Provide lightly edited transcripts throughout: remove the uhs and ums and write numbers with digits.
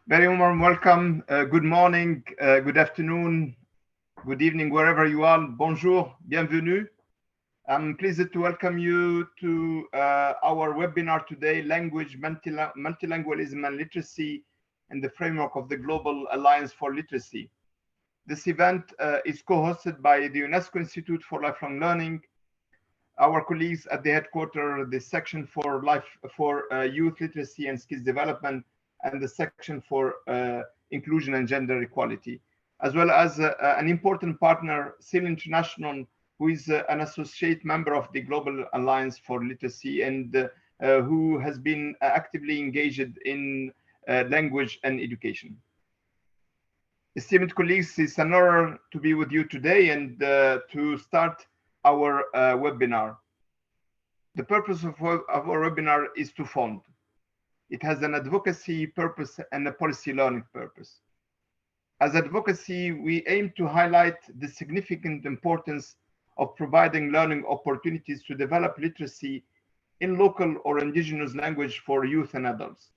Very warm welcome. Good morning, good afternoon, good evening, wherever you are. Bonjour, bienvenue. I'm pleased to welcome you to our webinar today, Language, Multilingualism and Literacy in the framework of the Global Alliance for Literacy. This event is co-hosted by the UNESCO Institute for Lifelong Learning, our colleagues at the headquarters, the section for youth literacy and skills development, and the section for inclusion and gender equality, as well as an important partner, SIL International, who is an associate member of the Global Alliance for Literacy and who has been actively engaged in language and education. Esteemed colleagues, it's an honor to be with you today and to start our webinar. The purpose of our webinar is twofold. It has an advocacy purpose and a policy learning purpose. As advocacy, we aim to highlight the significant importance of providing learning opportunities to develop literacy in local or indigenous language for youth and adults.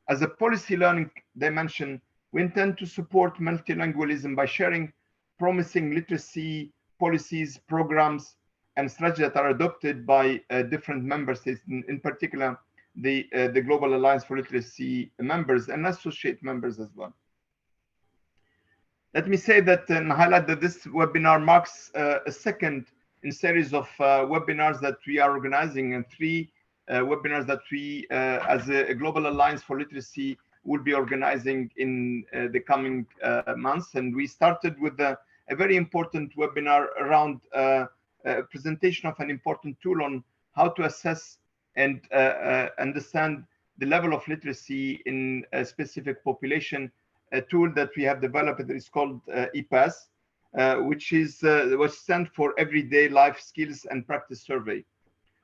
As a policy learning dimension, we intend to support multilingualism by sharing promising literacy policies, programs, and strategies that are adopted by different member states, in particular, the Global Alliance for Literacy members and associate members as well. Let me say that and highlight that this webinar marks a second in series of webinars that we are organizing, and three webinars that we, as a Global Alliance for Literacy, will be organizing in the coming months. And we started with a very important webinar around a presentation of an important tool on how to assess and understand the level of literacy in a specific population, a tool that we have developed that is called EPAS, which stands for Everyday Life Skills and Practice Survey,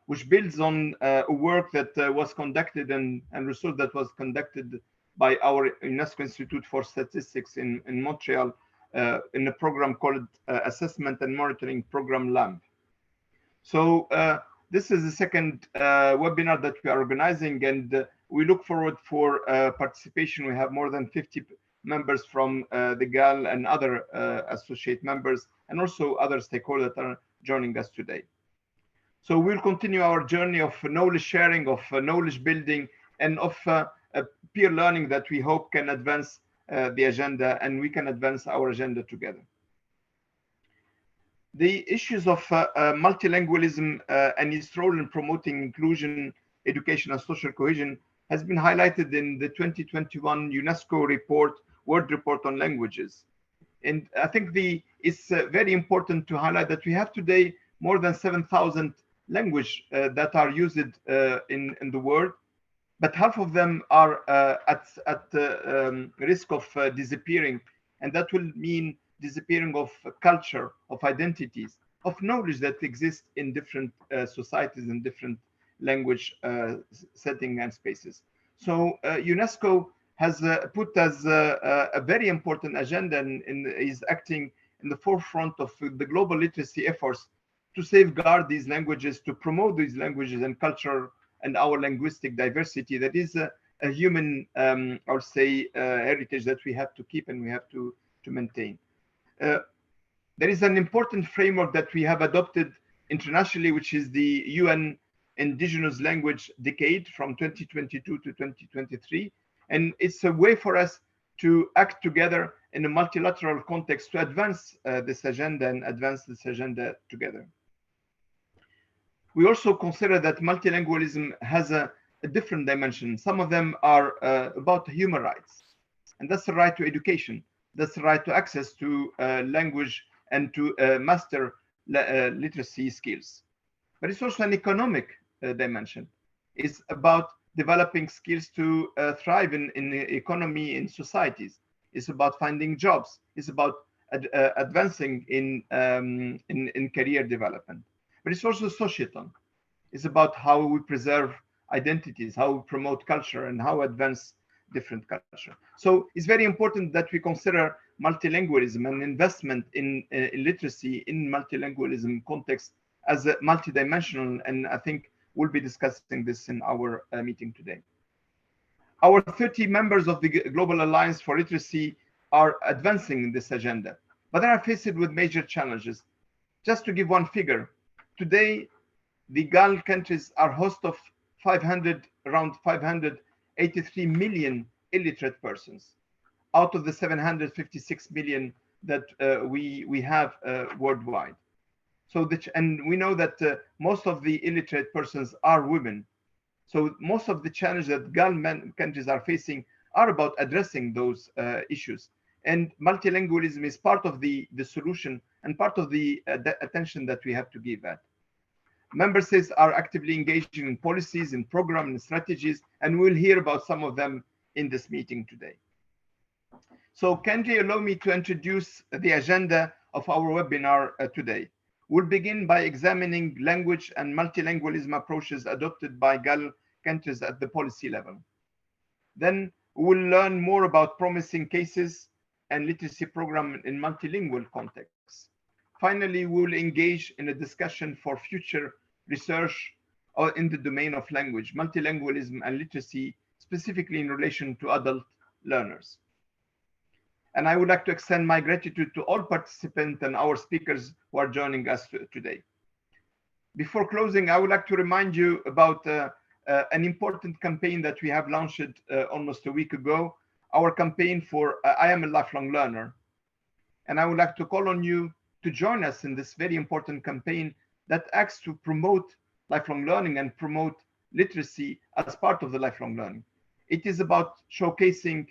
which builds on work that was conducted and research that was conducted by our UNESCO Institute for Statistics in Montreal in a program called Assessment and Monitoring Program LAMP. So this is the second webinar that we are organizing, and we look forward for participation. We have more than 50 members from the GAL and other associate members, and also other stakeholders that are joining us today. So we'll continue our journey of knowledge sharing, of knowledge building, and of peer learning that we hope can advance the agenda, and we can advance our agenda together. The issues of multilingualism and its role in promoting inclusion, education, and social cohesion has been highlighted in the 2021 UNESCO report, World Report on Languages. And I think it's very important to highlight that we have today more than 7,000 languages that are used in the world, but half of them are at risk of disappearing, and that will mean disappearing of culture, of identities, of knowledge that exists in different societies and different language setting and spaces. So UNESCO has put as a very important agenda and is acting in the forefront of the global literacy efforts to safeguard these languages, to promote these languages and culture and our linguistic diversity. That is a human, I would say, heritage that we have to keep and we have to maintain. There is an important framework that we have adopted internationally, which is the UN Indigenous Language Decade from 2022 to 2023. And it's a way for us to act together in a multilateral context to advance this agenda and advance this agenda together. We also consider that multilingualism has a different dimension. Some of them are about human rights, and that's the right to education. That's the right to access to language and to master literacy skills. But it's also an economic dimension. It's about developing skills to thrive in the economy, in societies. It's about finding jobs. It's about advancing in career development. But it's also societal. It's about how we preserve identities, how we promote culture, and how we advance different culture. So it's very important that we consider multilingualism and investment in literacy in multilingualism context as a multidimensional, and I think we'll be discussing this in our meeting today. Our 30 members of the Global Alliance for Literacy are advancing this agenda, but they are faced with major challenges. Just to give one figure, today, the GAL countries are host of around 583 million illiterate persons out of the 756 million that we have worldwide. So, and we know that most of the illiterate persons are women. So most of the challenges that GAL countries are facing are about addressing those issues. And multilingualism is part of the solution and part of the attention that we have to give that. Member states are actively engaging in policies, in programs, and strategies, and we'll hear about some of them in this meeting today. So kindly allow me to introduce the agenda of our webinar today. We'll begin by examining language and multilingualism approaches adopted by GAL countries at the policy level. Then we'll learn more about promising cases and literacy program in multilingual contexts. Finally, we'll engage in a discussion for future research in the domain of language, multilingualism and literacy, specifically in relation to adult learners. And I would like to extend my gratitude to all participants and our speakers who are joining us today. Before closing, I would like to remind you about an important campaign that we have launched almost a week ago, our campaign for I Am a Lifelong Learner. And I would like to call on you to join us in this very important campaign that acts to promote lifelong learning and promote literacy as part of the lifelong learning. It is about showcasing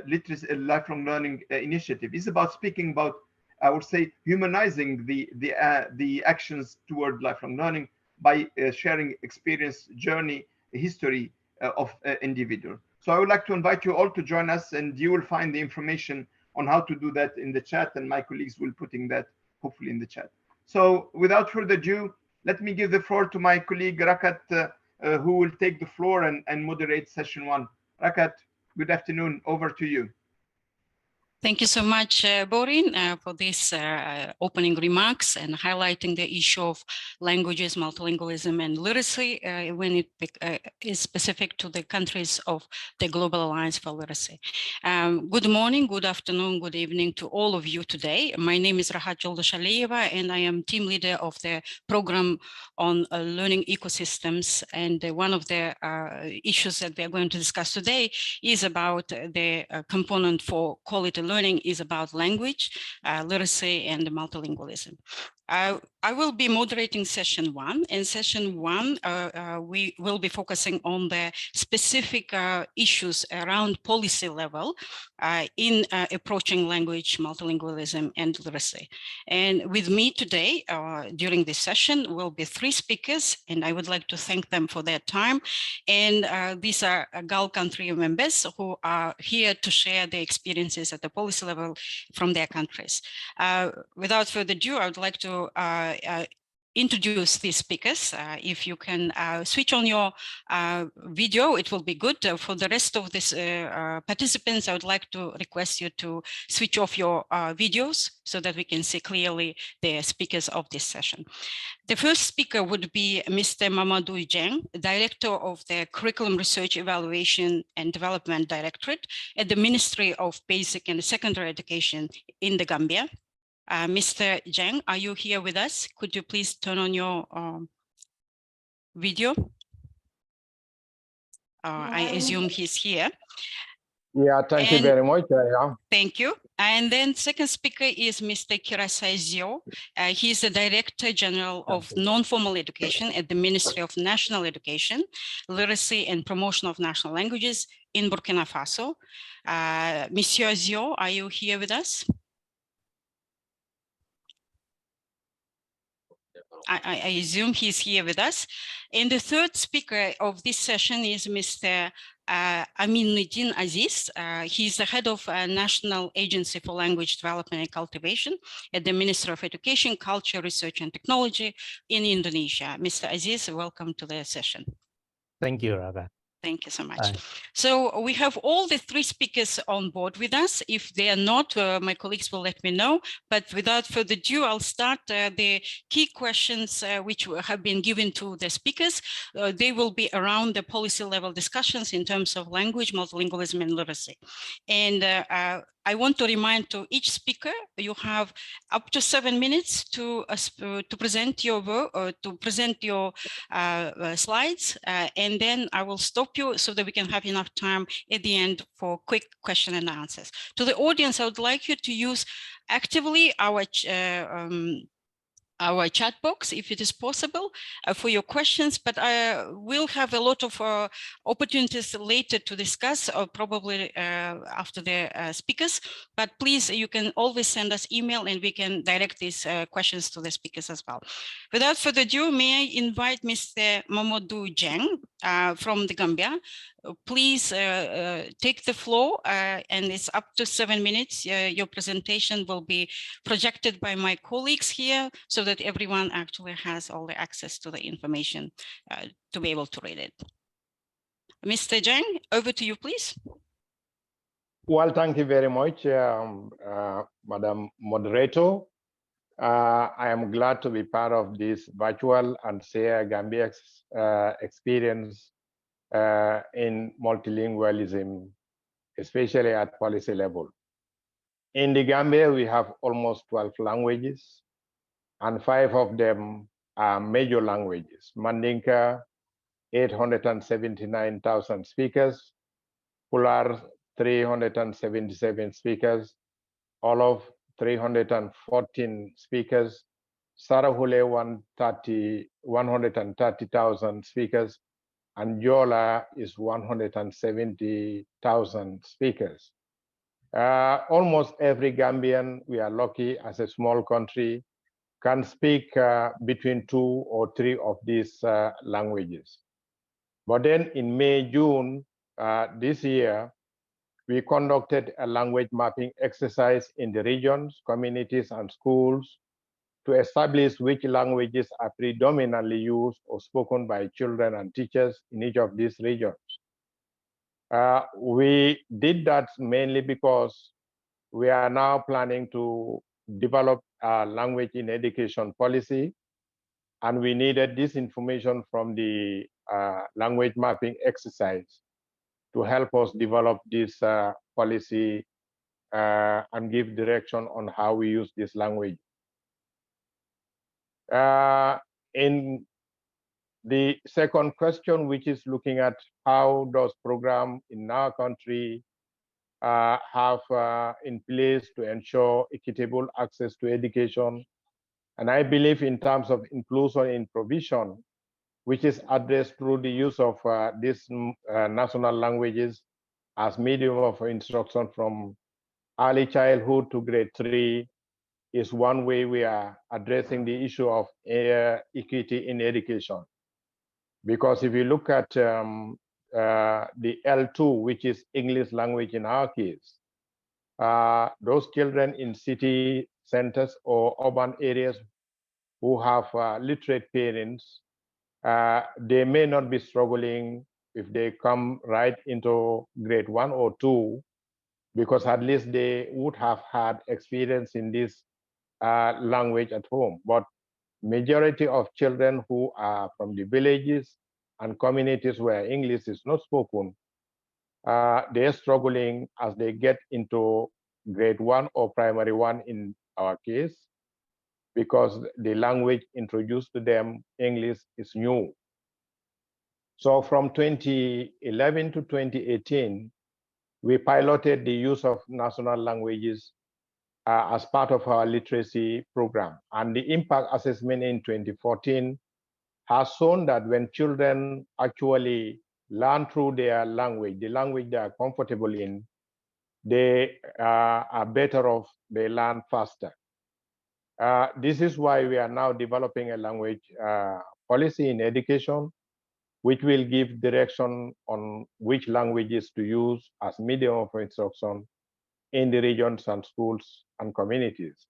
literacy, lifelong learning initiative. It's about speaking about, I would say, humanizing the actions toward lifelong learning by sharing experience, journey, history of individual. So I would like to invite you all to join us, and you will find the information on how to do that in the chat, and my colleagues will putting that hopefully in the chat. So without further ado, let me give the floor to my colleague Rakat, who will take the floor and moderate session one. Rakat, good afternoon, over to you. Thank you so much, Borin, for these opening remarks and highlighting the issue of languages, multilingualism, and literacy when it is specific to the countries of the Global Alliance for Literacy. Good morning, good afternoon, good evening to all of you today. My name is Rahat Joldashalieva, and I am team leader of the program on learning ecosystems. And one of the issues that we are going to discuss today is about the component for quality learning is about language, literacy, and multilingualism. I will be moderating session one. In session one, we will be focusing on the specific issues around policy level in approaching language, multilingualism, and literacy. And with me today, during this session, will be three speakers, and I would like to thank them for their time. And these are GAL country members who are here to share their experiences at the policy level from their countries. Without further ado, I would like to introduce these speakers. If you can switch on your video, it will be good. For the rest of these participants, I would like to request you to switch off your videos so that we can see clearly the speakers of this session. The first speaker would be Mr. Momodou Jeng, Director of the Curriculum Research Evaluation and Development Directorate at the Ministry of Basic and Secondary Education in the Gambia. Mr. Jeng, are you here with us? Could you please turn on your video? I assume he's here. Yeah, thank you very much. Thank you. And then second speaker is Mr. Kirassai. He's the Director General of Non-Formal Education at the Ministry of National Education, Literacy and Promotion of National Languages in Burkina Faso. Monsieur Zio, are you here with us? I assume he's here with us. And the third speaker of this session is Mr. Aminudin Aziz. He's the head of National Agency for Language Development and Cultivation at the Ministry of Education, Culture, Research and Technology in Indonesia. Mr. Aziz, welcome to the session. Thank you, Raga. Thank you so much. So we have all the three speakers on board with us. If they are not, my colleagues will let me know. But without further ado, I'll start the key questions which have been given to the speakers. They will be around the policy level discussions in terms of language, multilingualism, and literacy. And I want to remind to each speaker, you have up to 7 minutes to present your work or to present your slides, and then I will stop you so that we can have enough time at the end for quick question and answers. To the audience, I would like you to use actively our chat box, if it is possible, for your questions, but we'll have a lot of opportunities later to discuss, or probably after the speakers, but please, you can always send us email and we can direct these questions to the speakers as well. Without further ado, may I invite Mr. Momodou Jeng from the Gambia. Please take the floor, and it's up to 7 minutes. Your presentation will be projected by my colleagues here so that everyone actually has all the access to the information to be able to read it. Mr. Jeng, over to you, please. Well, thank you very much, Madam Moderator. I am glad to be part of this virtual and share Gambia's experience in multilingualism, especially at policy level. In the Gambia, we have almost 12 languages, and 5 of them are major languages. Mandinka, 879,000 speakers, Pular, 377 speakers, Olof, 314 speakers, Sarahule, 130,000 speakers, and Jola is 170,000 speakers. Almost every Gambian, we are lucky as a small country, can speak between 2 or 3 of these languages. But then in May, June this year, we conducted a language mapping exercise in the regions, communities, and schools to establish which languages are predominantly used or spoken by children and teachers in each of these regions. We did that mainly because we are now planning to develop a language in education policy, and we needed this information from the language mapping exercise to help us develop this policy and give direction on how we use this language. In the second question, which is looking at how does program in our country have in place to ensure equitable access to education. And I believe in terms of inclusion in provision, which is addressed through the use of these national languages as medium of instruction from early childhood to grade 3, is one way we are addressing the issue of equity in education. Because if you look at the L2, which is English language in our case, those children in city centers or urban areas who have literate parents, they may not be struggling if they come right into grade 1 or 2, because at least they would have had experience in this language at home. But majority of children who are from the villages and communities where English is not spoken, they're struggling as they get into grade 1 or primary 1 in our case, because the language introduced to them, English, is new. So from 2011 to 2018, we piloted the use of national languages as part of our literacy program. And the impact assessment in 2014 has shown that when children actually learn through their language, the language they are comfortable in, they are better off, they learn faster. This is why we are now developing a language policy in education, which will give direction on which languages to use as medium of instruction in the regions and schools and communities.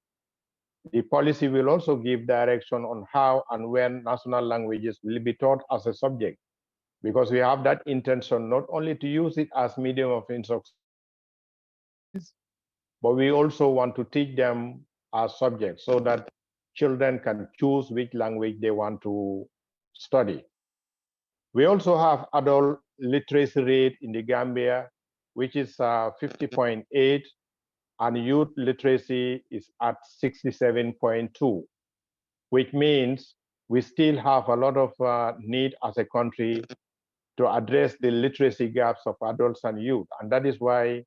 The policy will also give direction on how and when national languages will be taught as a subject because we have that intention not only to use it as medium of instruction, but we also want to teach them as subjects so that children can choose which language they want to study. We also have adult literacy rate in the Gambia, which is 50.8, and youth literacy is at 67.2, which means we still have a lot of need as a country to address the literacy gaps of adults and youth. And that is why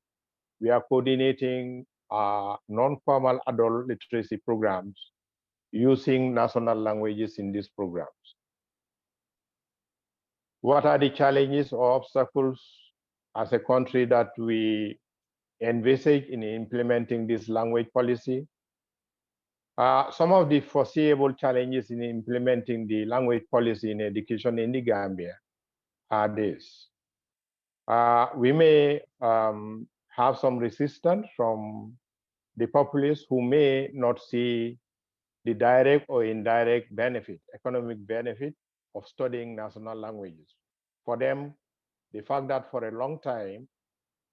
we are coordinating non-formal adult literacy programs using national languages in these programs. What are the challenges or obstacles as a country that we envisage in implementing this language policy? Some of the foreseeable challenges in implementing the language policy in education in the Gambia are this. We may have some resistance from the populace who may not see the direct or indirect benefit, economic benefit of studying national languages. For them, the fact that for a long time,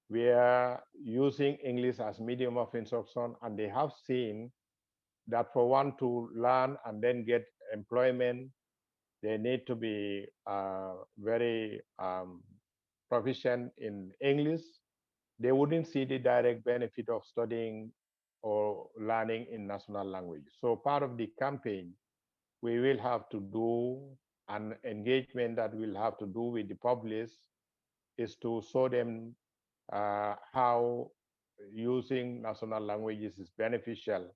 we are using English as medium of instruction, and they have seen that for one to learn and then get employment, they need to be very proficient in English. They wouldn't see the direct benefit of studying or learning in national language. So part of the campaign, we will have to do an engagement that we'll have to do with the public is to show them how using national languages is beneficial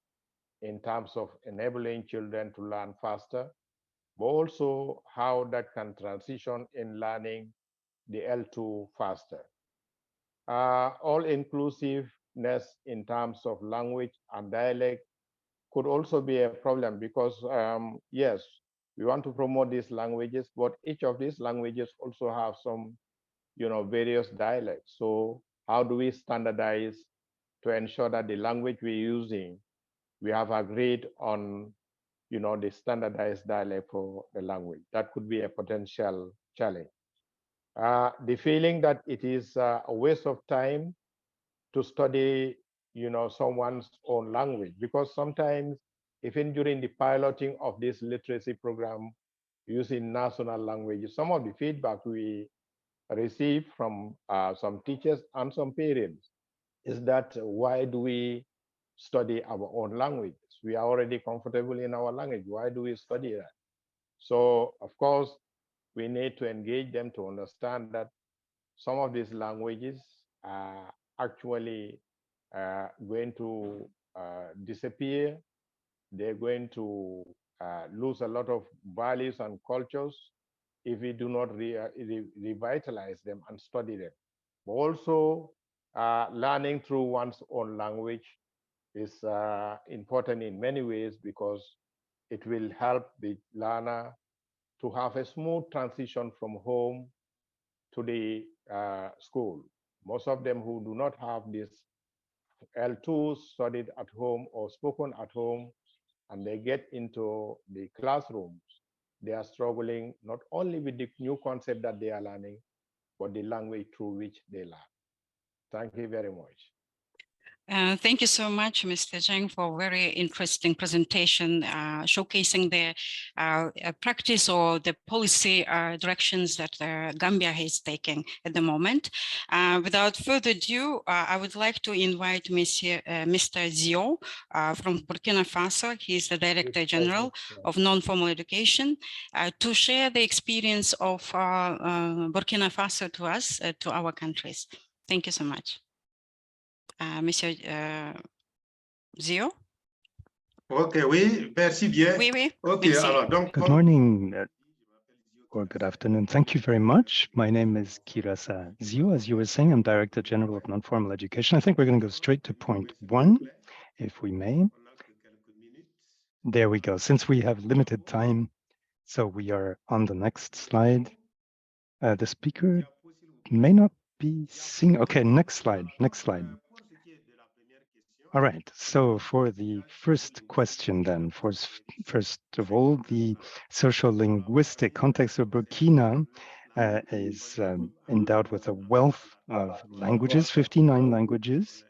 in terms of enabling children to learn faster, but also how that can transition in learning the L2 faster. All-inclusiveness in terms of language and dialect could also be a problem because, yes, we want to promote these languages, but each of these languages also have some, various dialects. So how do we standardize to ensure that the language we're using, we have agreed on, the standardized dialect for the language? That could be a potential challenge. The feeling that it is a waste of time to study, someone's own language, because sometimes even during the piloting of this literacy program using national languages, some of the feedback we receive from some teachers and some parents is that why do we study our own languages? We are already comfortable in our language. Why do we study that? So, of course, we need to engage them to understand that some of these languages are actually going to disappear. They're going to lose a lot of values and cultures if we do not revitalize them and study them. But also, learning through one's own language is important in many ways because it will help the learner to have a smooth transition from home to the school. Most of them who do not have this L2 studied at home or spoken at home, and they get into the classrooms, they are struggling not only with the new concept that they are learning, but the language through which they learn. Thank you very much. Thank you so much, Mr. Jeng, for a very interesting presentation showcasing the practice or the policy directions that Gambia is taking at the moment. Without further ado, I would like to invite Mr. Zio from Burkina Faso. He is the Director General of Non-Formal Education to share the experience of Burkina Faso to us, to our countries. Thank you so much. Monsieur Zio? Ok, oui, merci bien. Oui, oui. Ok, Merci. alors, donc, good morning or good afternoon. Thank you very much. My name is Kirassai. As you were saying, I'm Director General of Non-Formal Education. I think we're going to go straight to point one, if we may. There we go. Since we have limited time, so we are on the next slide. The speaker may not be seeing. Okay, next slide. Next slide. All right, so for the first question then, first of all, the social linguistic context of Burkina is endowed with a wealth of languages, 59 languages,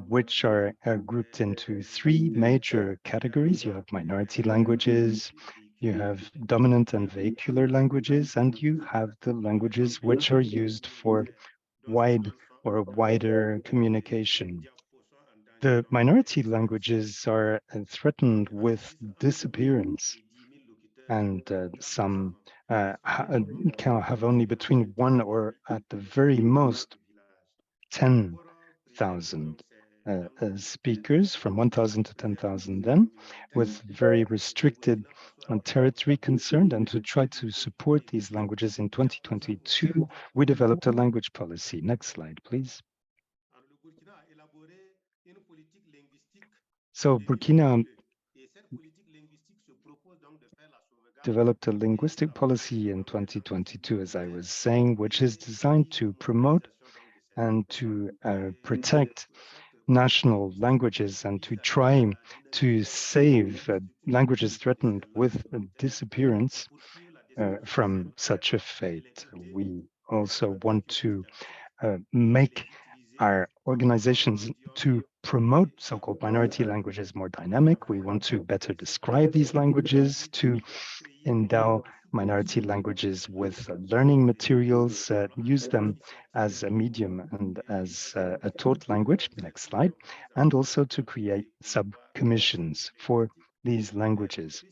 which are grouped into three major categories. You have minority languages, you have dominant and vehicular languages, and you have the languages which are used for wide or wider communication. The minority languages are threatened with disappearance, and some can have only between 1 or at the very most 10,000 speakers, from 1,000 to 10,000 then, with very restricted territory concerned. And to try to support these languages in 2022, we developed a language policy. Next slide, please. So Burkina developed a linguistic policy in 2022, as I was saying, which is designed to promote and to protect national languages and to try to save languages threatened with disappearance from such a fate. We also want to make our organizations to promote so-called minority languages more dynamic. We want to better describe these languages, to endow minority languages with learning materials, use them as a medium and as a taught language, next slide, and also to create sub-commissions for these languages.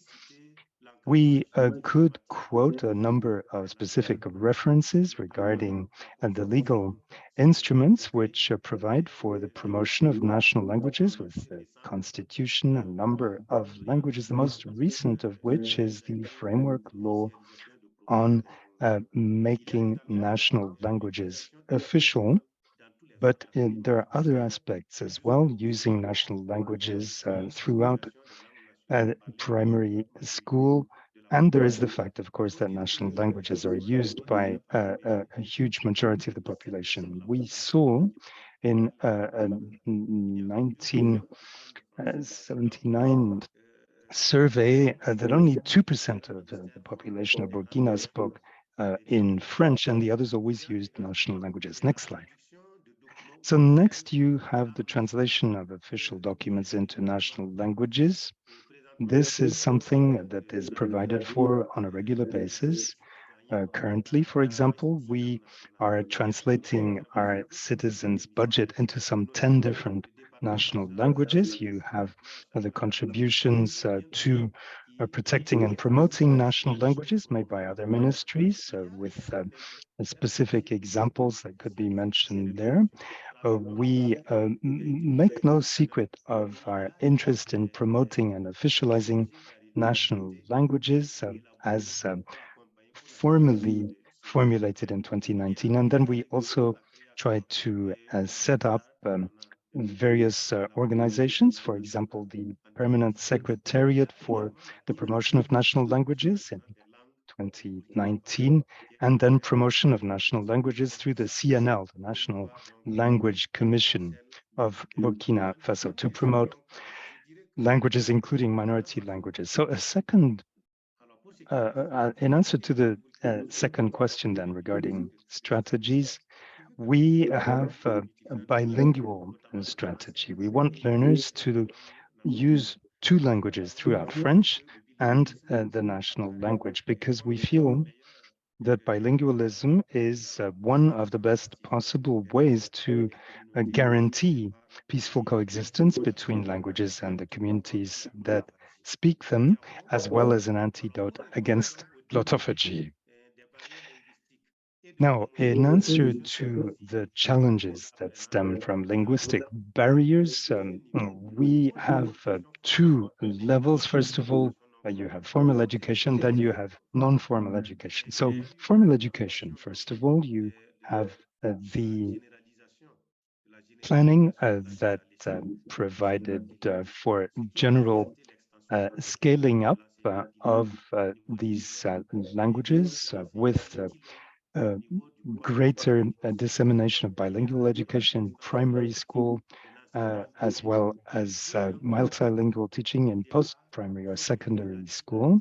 We could quote a number of specific references regarding the legal instruments which provide for the promotion of national languages with the constitution, a number of languages, the most recent of which is the framework law on making national languages official. But there are other aspects as well, using national languages throughout primary school. And there is the fact, of course, that national languages are used by a huge majority of the population. We saw in 1979 survey that only 2% of the population of Burkina spoke in French, and the others always used national languages. Next slide. So next you have the translation of official documents into national languages. This is something that is provided for on a regular basis. Currently, for example, we are translating our citizens' budget into some 10 different national languages. You have the contributions to protecting and promoting national languages made by other ministries with specific examples that could be mentioned there. We make no secret of our interest in promoting and officializing national languages as formally formulated in 2019. And then we also try to set up various organizations, for example, the Permanent Secretariat for the Promotion of National Languages in 2019, and then promotion of national languages through the CNL, the National Language Commission of Burkina Faso, to promote languages, including minority languages. So a second, in answer to the second question then regarding strategies, we have a bilingual strategy. We want learners to use two languages throughout, French and the national language, because we feel that bilingualism is one of the best possible ways to guarantee peaceful coexistence between languages and the communities that speak them, as well as an antidote against glottophagy. Now, in answer to the challenges that stem from linguistic barriers, we have two levels. First of all, you have formal education, then you have non-formal education. So formal education, first of all, you have the planning that provided for general scaling up of these languages with greater dissemination of bilingual education in primary school, as well as multilingual teaching in post-primary or secondary school.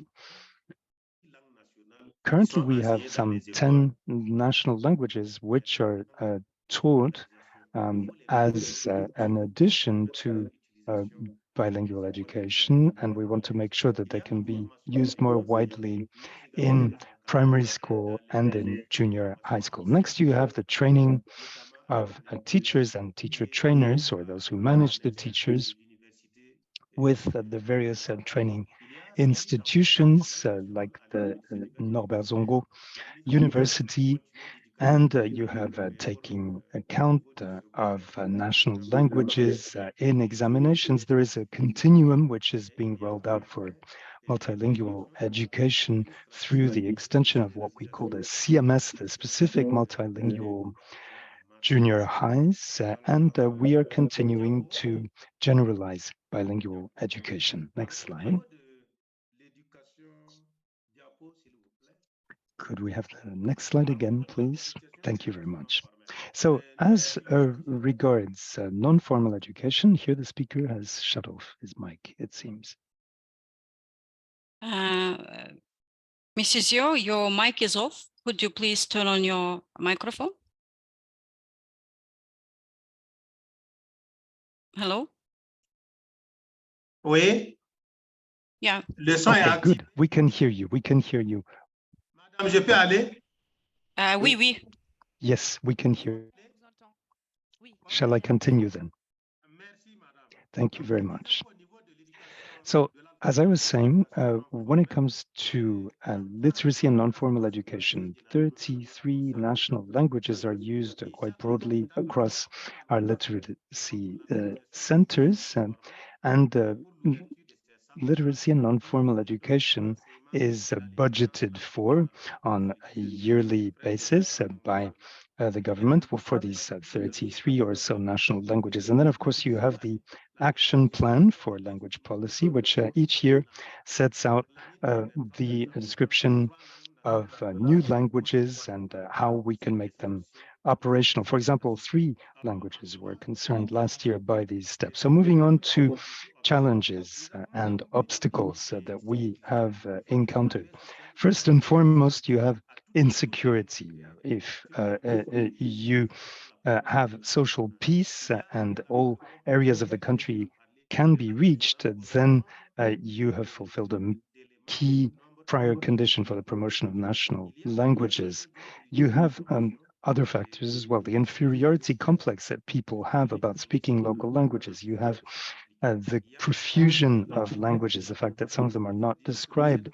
Currently, we have some 10 national languages which are taught as an addition to bilingual education, and we want to make sure that they can be used more widely in primary school and in junior high school. Next, you have the training of teachers and teacher trainers, or those who manage the teachers, with the various training institutions like the Norbert Zongo University, and you have taking account of national languages in examinations. There is a continuum which is being rolled out for multilingual education through the extension of what we call the CMS, the specific multilingual junior highs, and we are continuing to generalize bilingual education. Next slide. Could we have the next slide again, please? Thank you very much. So as regards non-formal education, here the speaker has shut off his mic, it seems. Mrs. Yo, your mic is off. Could you please turn on your microphone? Hello? Oui. Yeah. Le son est Okay, actif. good. We can hear you. We can hear you. Madame, je peux aller? Oui, oui. Yes, we can hear. Shall I continue then? Thank you very much. So, as I was saying, when it comes to literacy and non-formal education, 33 national languages are used quite broadly across our literacy centers, and literacy and non-formal education is budgeted for on a yearly basis by the government for these 33 or so national languages. And then, of course, you have the action plan for language policy, which each year sets out the description of new languages and how we can make them operational. For example, 3 languages were concerned last year by these steps. So moving on to challenges and obstacles that we have encountered. First and foremost, you have insecurity. If you have social peace and all areas of the country can be reached, then you have fulfilled a key prior condition for the promotion of national languages. You have other factors as well, the inferiority complex that people have about speaking local languages. You have the profusion of languages, the fact that some of them are not described,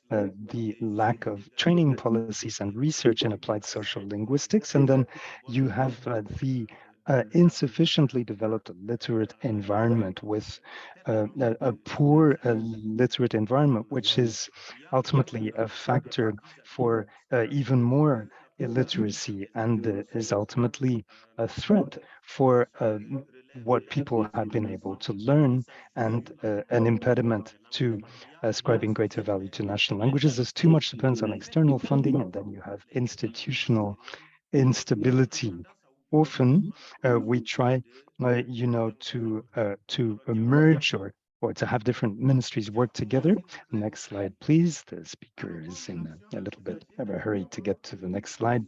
the lack of training policies and research in applied social linguistics, and then you have the insufficiently developed literate environment with a poor literate environment, which is ultimately a factor for even more illiteracy and is ultimately a threat for what people have been able to learn and an impediment to ascribing greater value to national languages, as too much depends on external funding, and then you have institutional instability. Often we try, to merge or to have different ministries work together. Next slide, please. The speaker is in a little bit of a hurry to get to the next slide.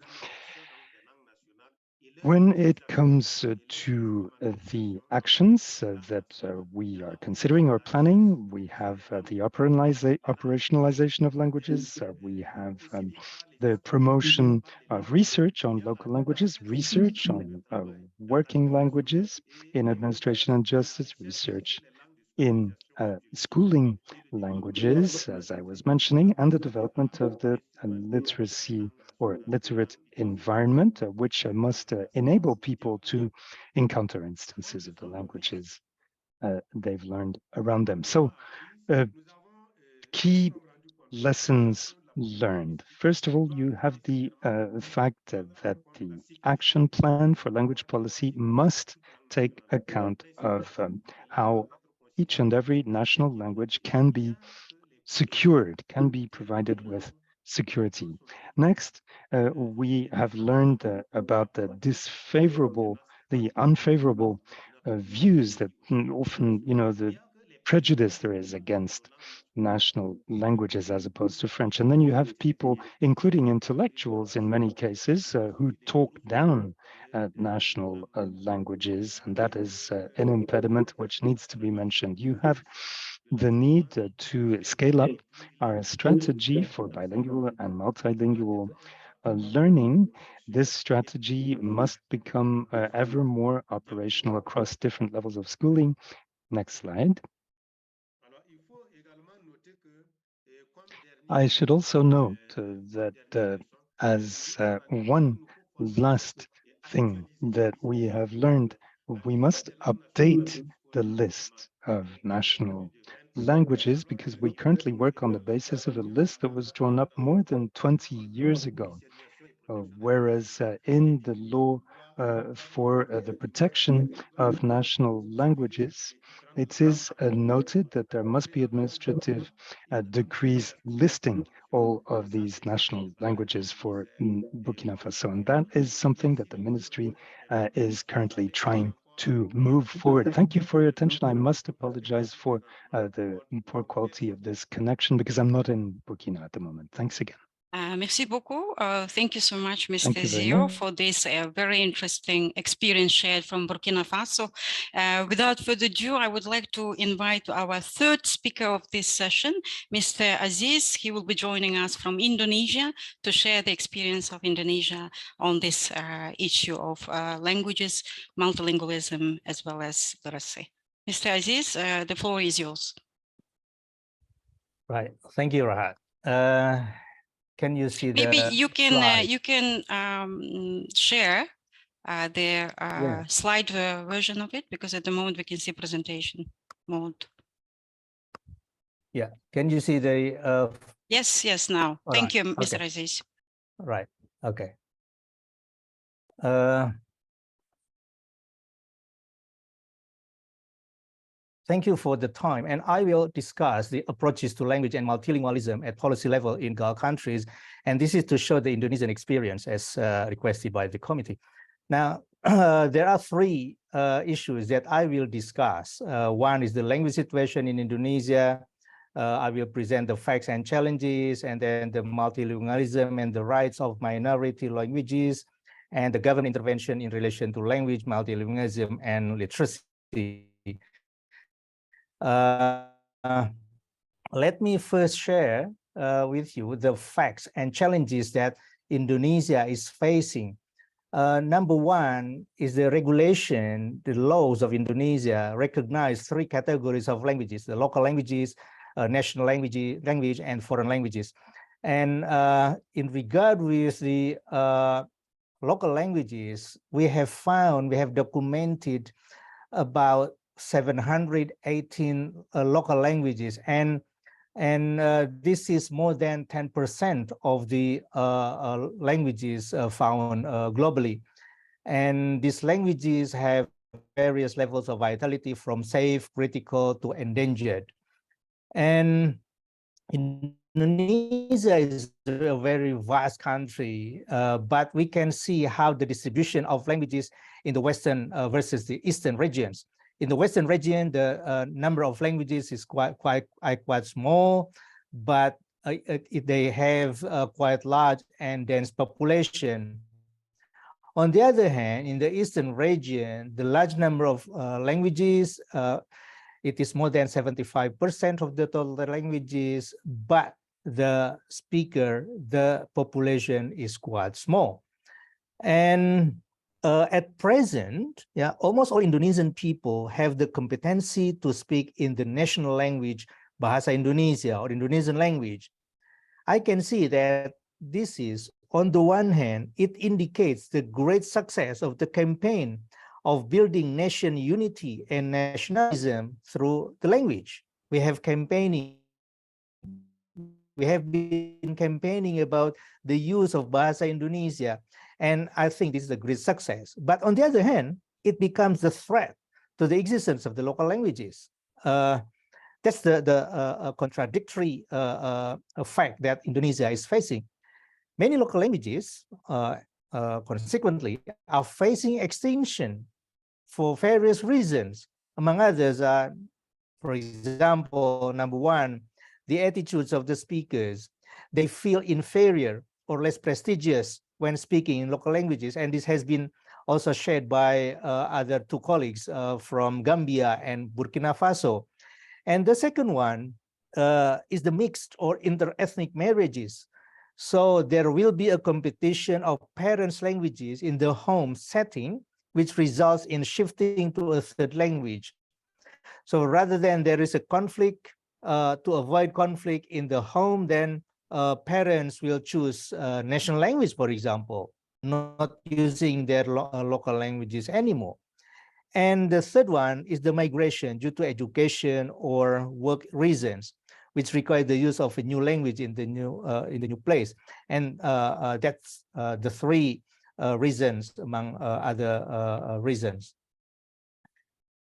When it comes to the actions that we are considering or planning, we have the operationalization of languages. We have the promotion of research on local languages, research on working languages in administration and justice, research in schooling languages, as I was mentioning, and the development of the literacy or literate environment, which must enable people to encounter instances of the languages they've learned around them. So key lessons learned. First of all, you have the fact that the action plan for language policy must take account of how each and every national language can be secured, can be provided with security. Next, we have learned about the unfavorable views that often, the prejudice there is against national languages as opposed to French. And then you have people, including intellectuals in many cases, who talk down national languages, and that is an impediment which needs to be mentioned. You have the need to scale up our strategy for bilingual and multilingual learning. This strategy must become ever more operational across different levels of schooling. Next slide. I should also note that as one last thing that we have learned, we must update the list of national languages, because we currently work on the basis of a list that was drawn up more than 20 years ago. Whereas in the law for the protection of national languages, it is noted that there must be administrative decrees listing all of these national languages for Burkina Faso. And that is something that the ministry is currently trying to move forward. Thank you for your attention. I must apologize for the poor quality of this connection because I'm not in Burkina at the moment. Thanks again. Merci beaucoup. Thank you so much, Mr. Thank you very Zio, much. for this very interesting experience shared from Burkina Faso. Without further ado, I would like to invite our third speaker of this session, Mr. Aziz. He will be joining us from Indonesia to share the experience of Indonesia on this issue of languages, multilingualism, as well as literacy. Mr. Aziz, the floor is yours. Right. Thank you, Rahat. Can you see Maybe the you can slide? share the slide version of it, because at the moment we can see presentation mode. Yeah. Can you see the? Yes, now. Thank you, Mr. Okay. Aziz. Right. Okay. Thank you for the time, and I will discuss the approaches to language and multilingualism at policy level in Gulf countries, and this is to show the Indonesian experience as requested by the committee. Now, there are three issues that I will discuss. One is the language situation in Indonesia. I will present the facts and challenges, and then the multilingualism and the rights of minority languages, and the government intervention in relation to language, multilingualism, and literacy. Let me first share with you the facts and challenges that Indonesia is facing. Number one is the regulation. The laws of Indonesia recognize three categories of languages: the local languages, national language, and foreign languages. And in regard with the local languages, we have documented about 718 local languages, and this is more than 10% of the languages found globally. And these languages have various levels of vitality, from safe, critical, to endangered. And Indonesia is a very vast country, but we can see how the distribution of languages in the Western versus the Eastern regions. In the Western region, the number of languages is quite small, but they have quite large and dense population. On the other hand, in the Eastern region, the large number of languages, it is more than 75% of the total languages, but the population is quite small. And at present, almost all Indonesian people have the competency to speak in the national language, Bahasa Indonesia, or Indonesian language. I can see that this is, on the one hand, it indicates the great success of the campaign of building nation unity and nationalism through the language. We have been campaigning about the use of Bahasa Indonesia, and I think this is a great success. But on the other hand, it becomes a threat to the existence of the local languages. That's the contradictory fact that Indonesia is facing. Many local languages, consequently, are facing extinction for various reasons. Among others, For example, number one, the attitudes of the speakers. They feel inferior or less prestigious when speaking in local languages. And this has been also shared by other two colleagues from Gambia and Burkina Faso. And the second one is the mixed or inter-ethnic marriages. So there will be a competition of parents' languages in the home setting, which results in shifting to a third language. So rather than there is a conflict, to avoid conflict in the home, then parents will choose national language, for example, not using their local languages anymore. And the third one is the migration due to education or work reasons, which require the use of a new language in the new place. And that's the three reasons among other reasons.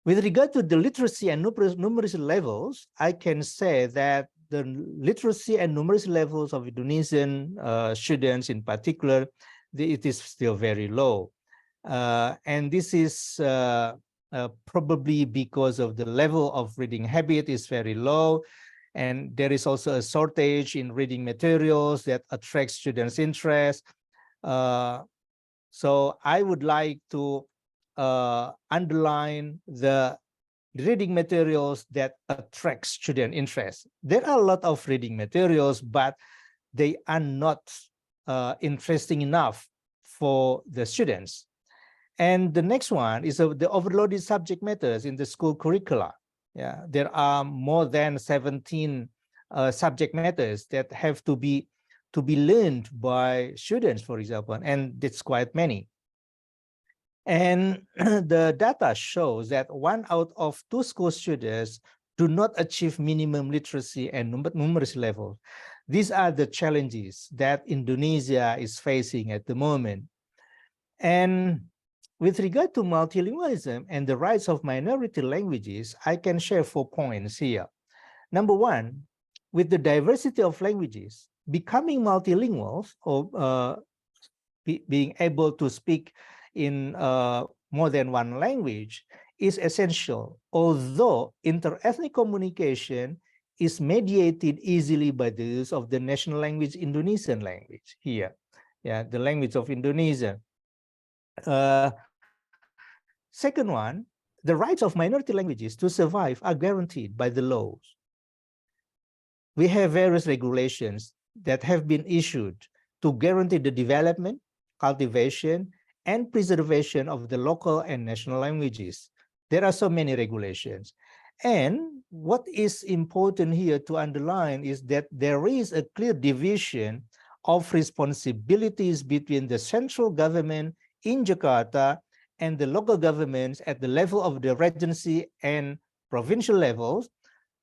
With regard to the literacy and numeracy levels, I can say that the literacy and numeracy levels of Indonesian students in particular, it is still very low. And this is probably because of the level of reading habit is very low. And there is also a shortage in reading materials that attract students' interest. So I would like to underline the reading materials that attract student interest. There are a lot of reading materials, but they are not interesting enough for the students. And the next one is the overloaded subject matters in the school curricula. Yeah, there are more than 17 subject matters that have to be learned by students, for example, and that's quite many. And the data shows that 1 out of 2 school students do not achieve minimum literacy and numeracy levels. These are the challenges that Indonesia is facing at the moment. And with regard to multilingualism and the rights of minority languages, I can share 4 points here. Number one, with the diversity of languages, becoming multilingual or being able to speak in more than one language is essential, although inter-ethnic communication is mediated easily by the use of the national language, Indonesian language here. Yeah, the language of Indonesia. Second one, the rights of minority languages to survive are guaranteed by the laws. We have various regulations that have been issued to guarantee the development, cultivation, and preservation of the local and national languages. There are so many regulations. And what is important here to underline is that there is a clear division of responsibilities between the central government in Jakarta and the local governments at the level of the regency and provincial levels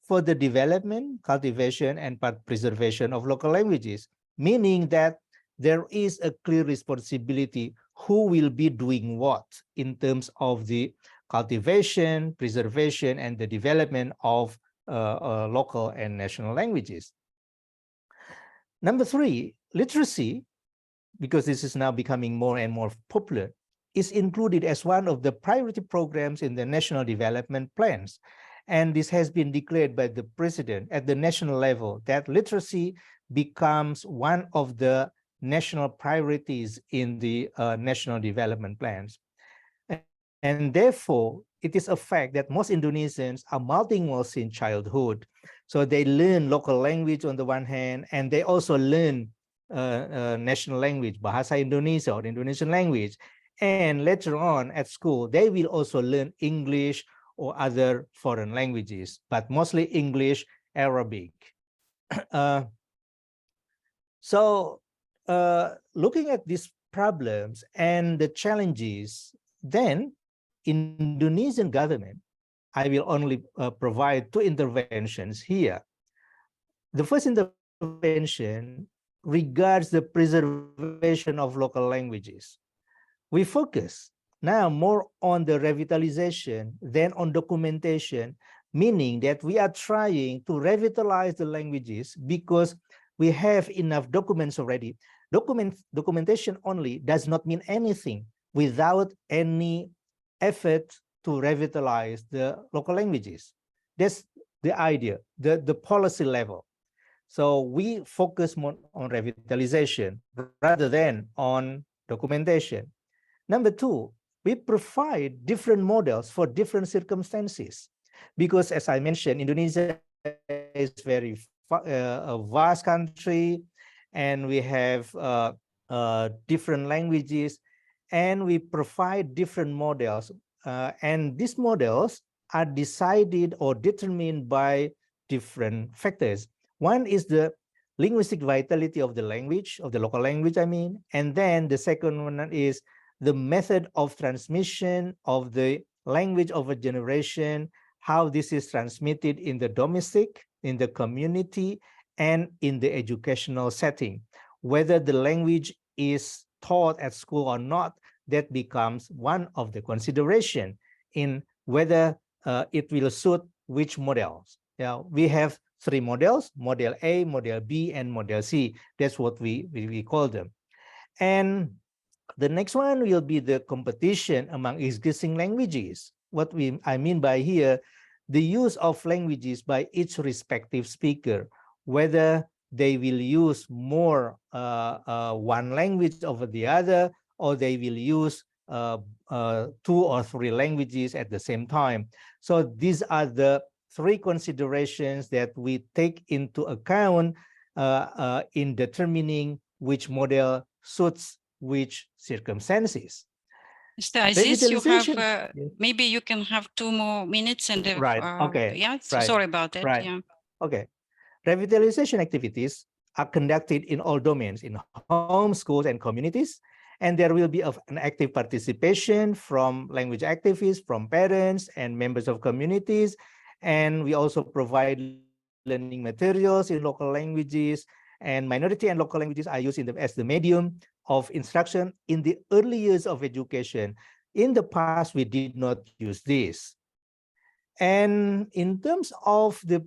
for the development, cultivation, and preservation of local languages, meaning that there is a clear responsibility who will be doing what in terms of the cultivation, preservation, and the development of local and national languages. Number 3, literacy, because this is now becoming more and more popular, is included as one of the priority programs in the national development plans. And this has been declared by the president at the national level that literacy becomes one of the national priorities in the national development plans. And therefore, it is a fact that most Indonesians are multilingual since childhood. So they learn local language on the one hand, and they also learn national language, Bahasa Indonesia or Indonesian language. And later on at school, they will also learn English or other foreign languages, but mostly English, Arabic. So looking at these problems and the challenges, then Indonesian government, I will only provide 2 interventions here. The first intervention regards the preservation of local languages. We focus now more on the revitalization than on documentation, meaning that we are trying to revitalize the languages because we have enough documents already. Documentation only does not mean anything without any effort to revitalize the local languages. That's the idea, the policy level. So we focus more on revitalization rather than on documentation. Number two, we provide different models for different circumstances, because as I mentioned, Indonesia is very a vast country, and we have different languages, and we provide different models, and these models are decided or determined by different factors. One is the linguistic vitality of the language, of the local language, I mean, and then the second one is the method of transmission of the language of a generation, how this is transmitted in the domestic, in the community, and in the educational setting. Whether the language is taught at school or not, that becomes one of the consideration in whether it will suit which models. We have three models: model A, model B, and model C. That's what we call them. And the next one will be the competition among existing languages. What I mean by here, the use of languages by each respective speaker, whether they will use more one language over the other, or they will use 2 or 3 languages at the same time. So these are the 3 considerations that we take into account in determining which model suits which circumstances. Mr. Aziz, you have maybe you can have 2 more minutes and right. Okay. Yeah, right. Sorry about that. Right. Yeah. Okay. Revitalization activities are conducted in all domains, in homes, schools, and communities, and there will be an active participation from language activists, from parents and members of communities, and we also provide learning materials in local languages, and minority and local languages are used as the medium of instruction in the early years of education. In the past, we did not use this. And in terms of the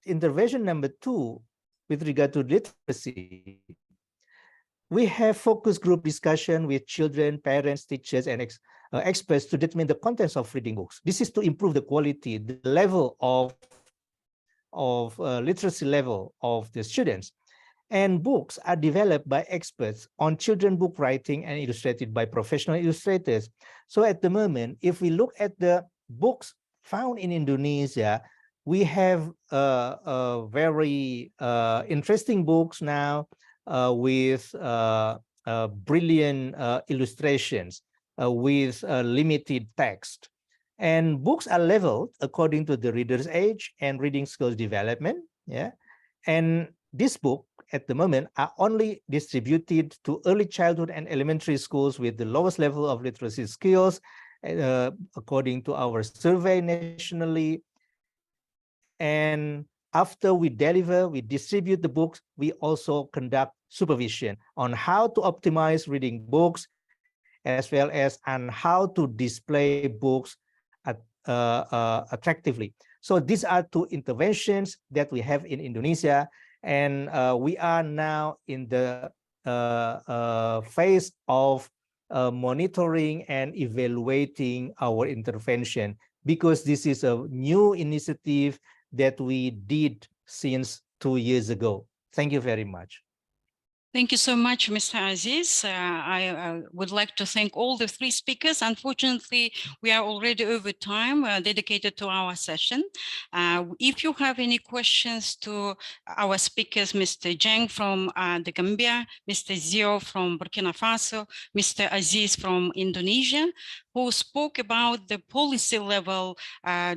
intervention number 2, with regard to literacy, we have focus group discussion with children, parents, teachers, and experts to determine the contents of reading books. This is to improve the quality, the level of literacy level of the students. And books are developed by experts on children book writing and illustrated by professional illustrators. So at the moment, if we look at the books found in Indonesia, we have very interesting books now with brilliant illustrations, with limited text. And books are leveled according to the reader's age and reading skills development. And this book at the moment are only distributed to early childhood and elementary schools with the lowest level of literacy skills, according to our survey nationally. And after we distribute the books, we also conduct supervision on how to optimize reading books, as well as on how to display books attractively. So these are 2 interventions that we have in Indonesia, and we are now in the phase of monitoring and evaluating our intervention, because this is a new initiative that we did since 2 years ago. Thank you very much. Thank you so much, Mr. Aziz. I would like to thank all the 3 speakers. Unfortunately, we are already over time dedicated to our session. If you have any questions to our speakers, Mr. Jeng from the Gambia, Mr. Zio from Burkina Faso, Mr. Aziz from Indonesia, who spoke about the policy level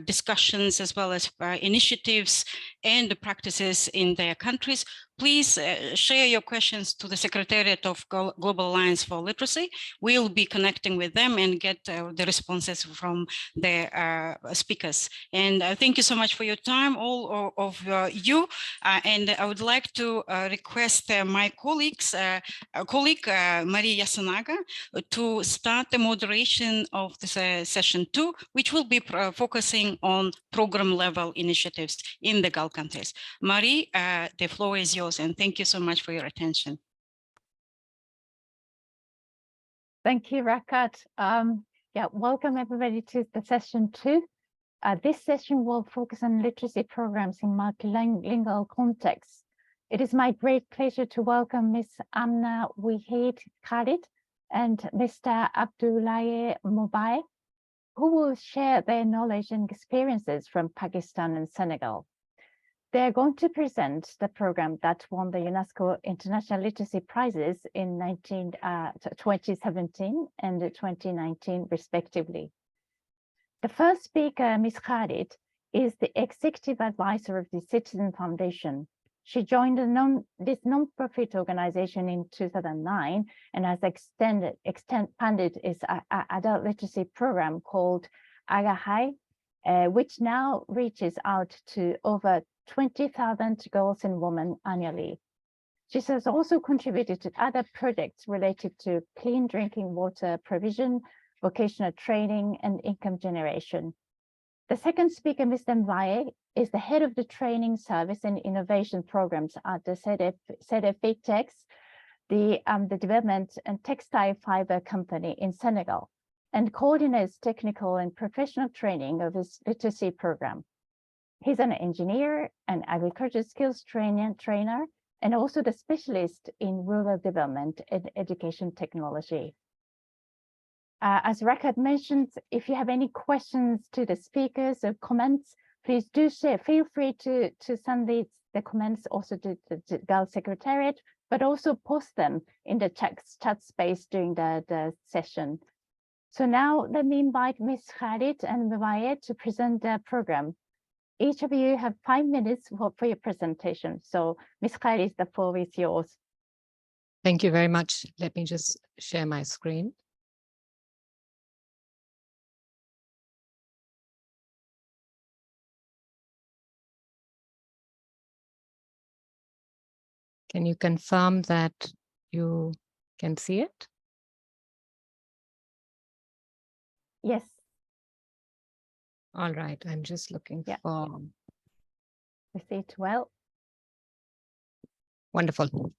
discussions as well as initiatives and the practices in their countries, please share your questions to the Secretariat of Global Alliance for Literacy. We'll be connecting with them and get the responses from the speakers. And thank you so much for your time, all of you. And I would like to request my colleague Maria Yasunaga to start the moderation of this session 2, which will be focusing on program level initiatives in the Gulf countries. Marie, the floor is yours, and thank you so much for your attention. Thank you, Rakat. Yeah, welcome everybody to the session 2. This session will focus on literacy programs in multilingual contexts. It is my great pleasure to welcome Ms. Amna Khalid and Mr. Abdullahi Mobai, who will share their knowledge and experiences from Pakistan and Senegal. They're going to present the program that won the UNESCO International Literacy Prizes in 2017 and 2019, respectively. The first speaker, Ms. Khalid, is the executive advisor of the Citizen Foundation. She joined this non-profit organization in 2009 and has expanded its adult literacy program called Aagahi, which now reaches out to over 20,000 girls and women annually. She has also contributed to other projects related to clean drinking water provision, vocational training, and income generation. The second speaker, Mr. Mvaye, is the head of the training service and innovation programs at the CDFITEX, the development and textile fiber company in Senegal, and coordinates technical and professional training of his literacy program. He's an engineer, an agriculture skills trainer, and also the specialist in rural development and education technology. As Rakat mentioned, if you have any questions to the speakers or comments, please do share. Feel free to send the comments also to the Girl Secretariat, but also post them in the chat space during the session. So now let me invite Ms. Khalid and Mvaye to present the program. Each of you have 5 minutes for your presentation. So Ms. Khalid, the floor is yours. Thank you very much. Let me just share my screen. Can you confirm that you can see it? Yes. All right, I'm just looking for. I see it well. Wonderful.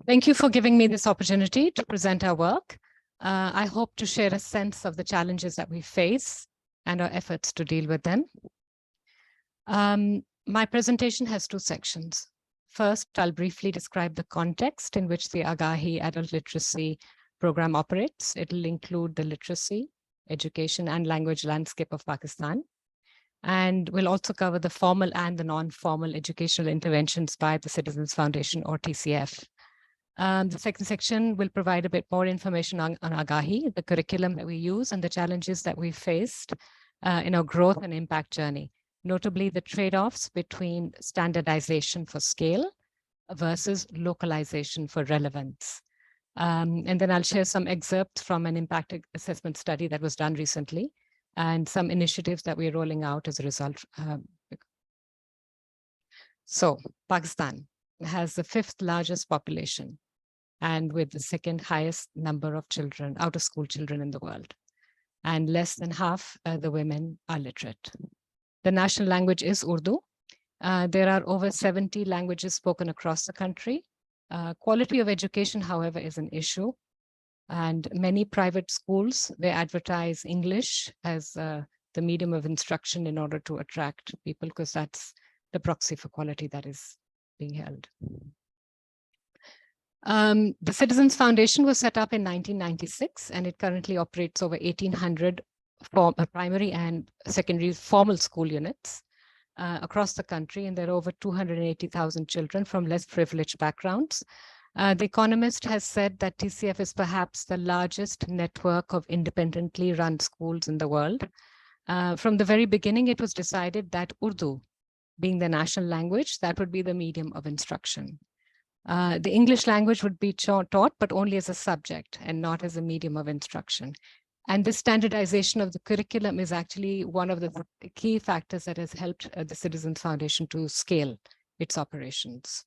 Thank you for giving me this opportunity to present our work. I hope to share a sense of the challenges that we face and our efforts to deal with them. My presentation has 2 sections. First, I'll briefly describe the context in which the Aagahi Adult Literacy Program operates. It'll include the literacy, education, and language landscape of Pakistan. And we'll also cover the formal and the non-formal educational interventions by the Citizens Foundation, or TCF. The second section will provide a bit more information on Aagahi, the curriculum that we use, and the challenges that we faced in our growth and impact journey. Notably the trade-offs between standardization for scale versus localization for relevance. And then I'll share some excerpts from an impact assessment study that was done recently and some initiatives that we're rolling out as a result. So Pakistan has the 5th largest population and with the 2nd highest number of children, out-of-school children in the world. And less than half the women are literate. The national language is Urdu. There are over 70 languages spoken across the country. Quality of education, however, is an issue. And many private schools, they advertise English as the medium of instruction in order to attract people, because that's the proxy for quality that is being held. The Citizens Foundation was set up in 1996, and it currently operates over 1,800 primary and secondary formal school units across the country, and there are over 280,000 children from less privileged backgrounds. The Economist has said that TCF is perhaps the largest network of independently run schools in the world. From the very beginning, it was decided that Urdu, being the national language, that would be the medium of instruction. The English language would be taught, but only as a subject and not as a medium of instruction. And this standardization of the curriculum is actually one of the key factors that has helped the Citizens Foundation to scale its operations.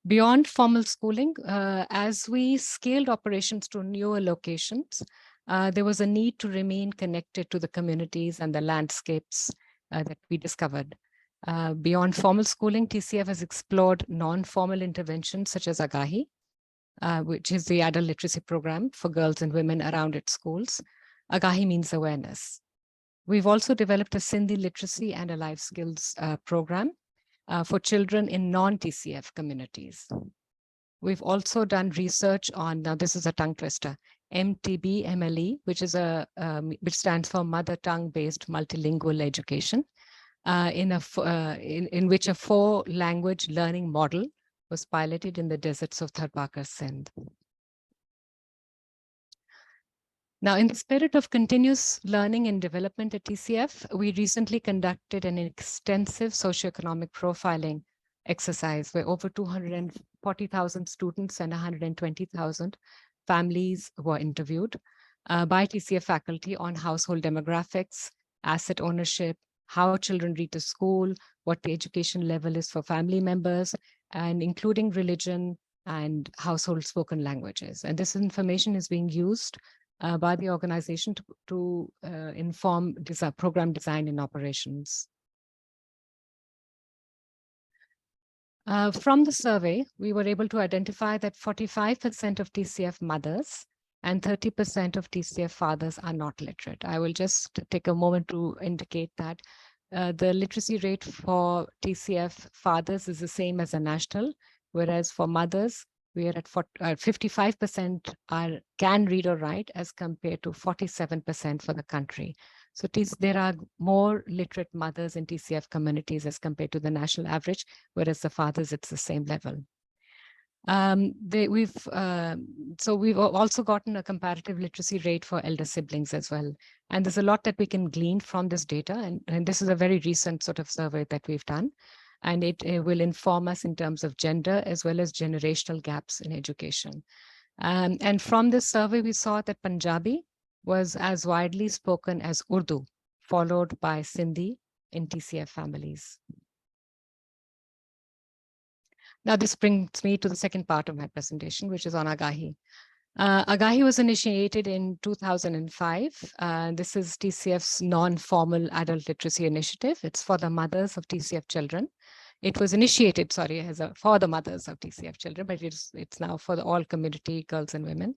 Beyond formal schooling, as we scaled operations to newer locations, there was a need to remain connected to the communities and the landscapes that we discovered. Beyond formal schooling, TCF has explored non-formal interventions such as Aagahi, which is the adult literacy program for girls and women around its schools. Aagahi means awareness. We've also developed a Sindhi literacy and a life skills program for children in non-TCF communities. We've also done research on, now this is a tongue twister, MTB-MLE, which is which stands for Mother Tongue-Based Multilingual Education, in which a 4-language learning model was piloted in the deserts of Tharbakar, Sindh. Now, in the spirit of continuous learning and development at TCF, we recently conducted an extensive socioeconomic profiling exercise where over 240,000 students and 120,000 families were interviewed by TCF faculty on household demographics, asset ownership, how children read to school, what the education level is for family members, and including religion and household spoken languages. And this information is being used by the organization to inform program design and operations. From the survey, we were able to identify that 45% of TCF mothers and 30% of TCF fathers are not literate. I will just take a moment to indicate that the literacy rate for TCF fathers is the same as the national, whereas for mothers, we are at 55% can read or write as compared to 47% for the country. So there are more literate mothers in TCF communities as compared to the national average, whereas the fathers, it's the same level. So we've also gotten a comparative literacy rate for elder siblings as well. And there's a lot that we can glean from this data. And this is a very recent sort of survey that we've done. And it will inform us in terms of gender as well as generational gaps in education. And from this survey, we saw that Punjabi was as widely spoken as Urdu, followed by Sindhi in TCF families. Now, this brings me to the second part of my presentation, which is on Aagahi. Aagahi was initiated in 2005. This is TCF's non-formal adult literacy initiative. It's for the mothers of TCF children. It was initiated, sorry, for the mothers of TCF children, but it's now for the all community girls and women.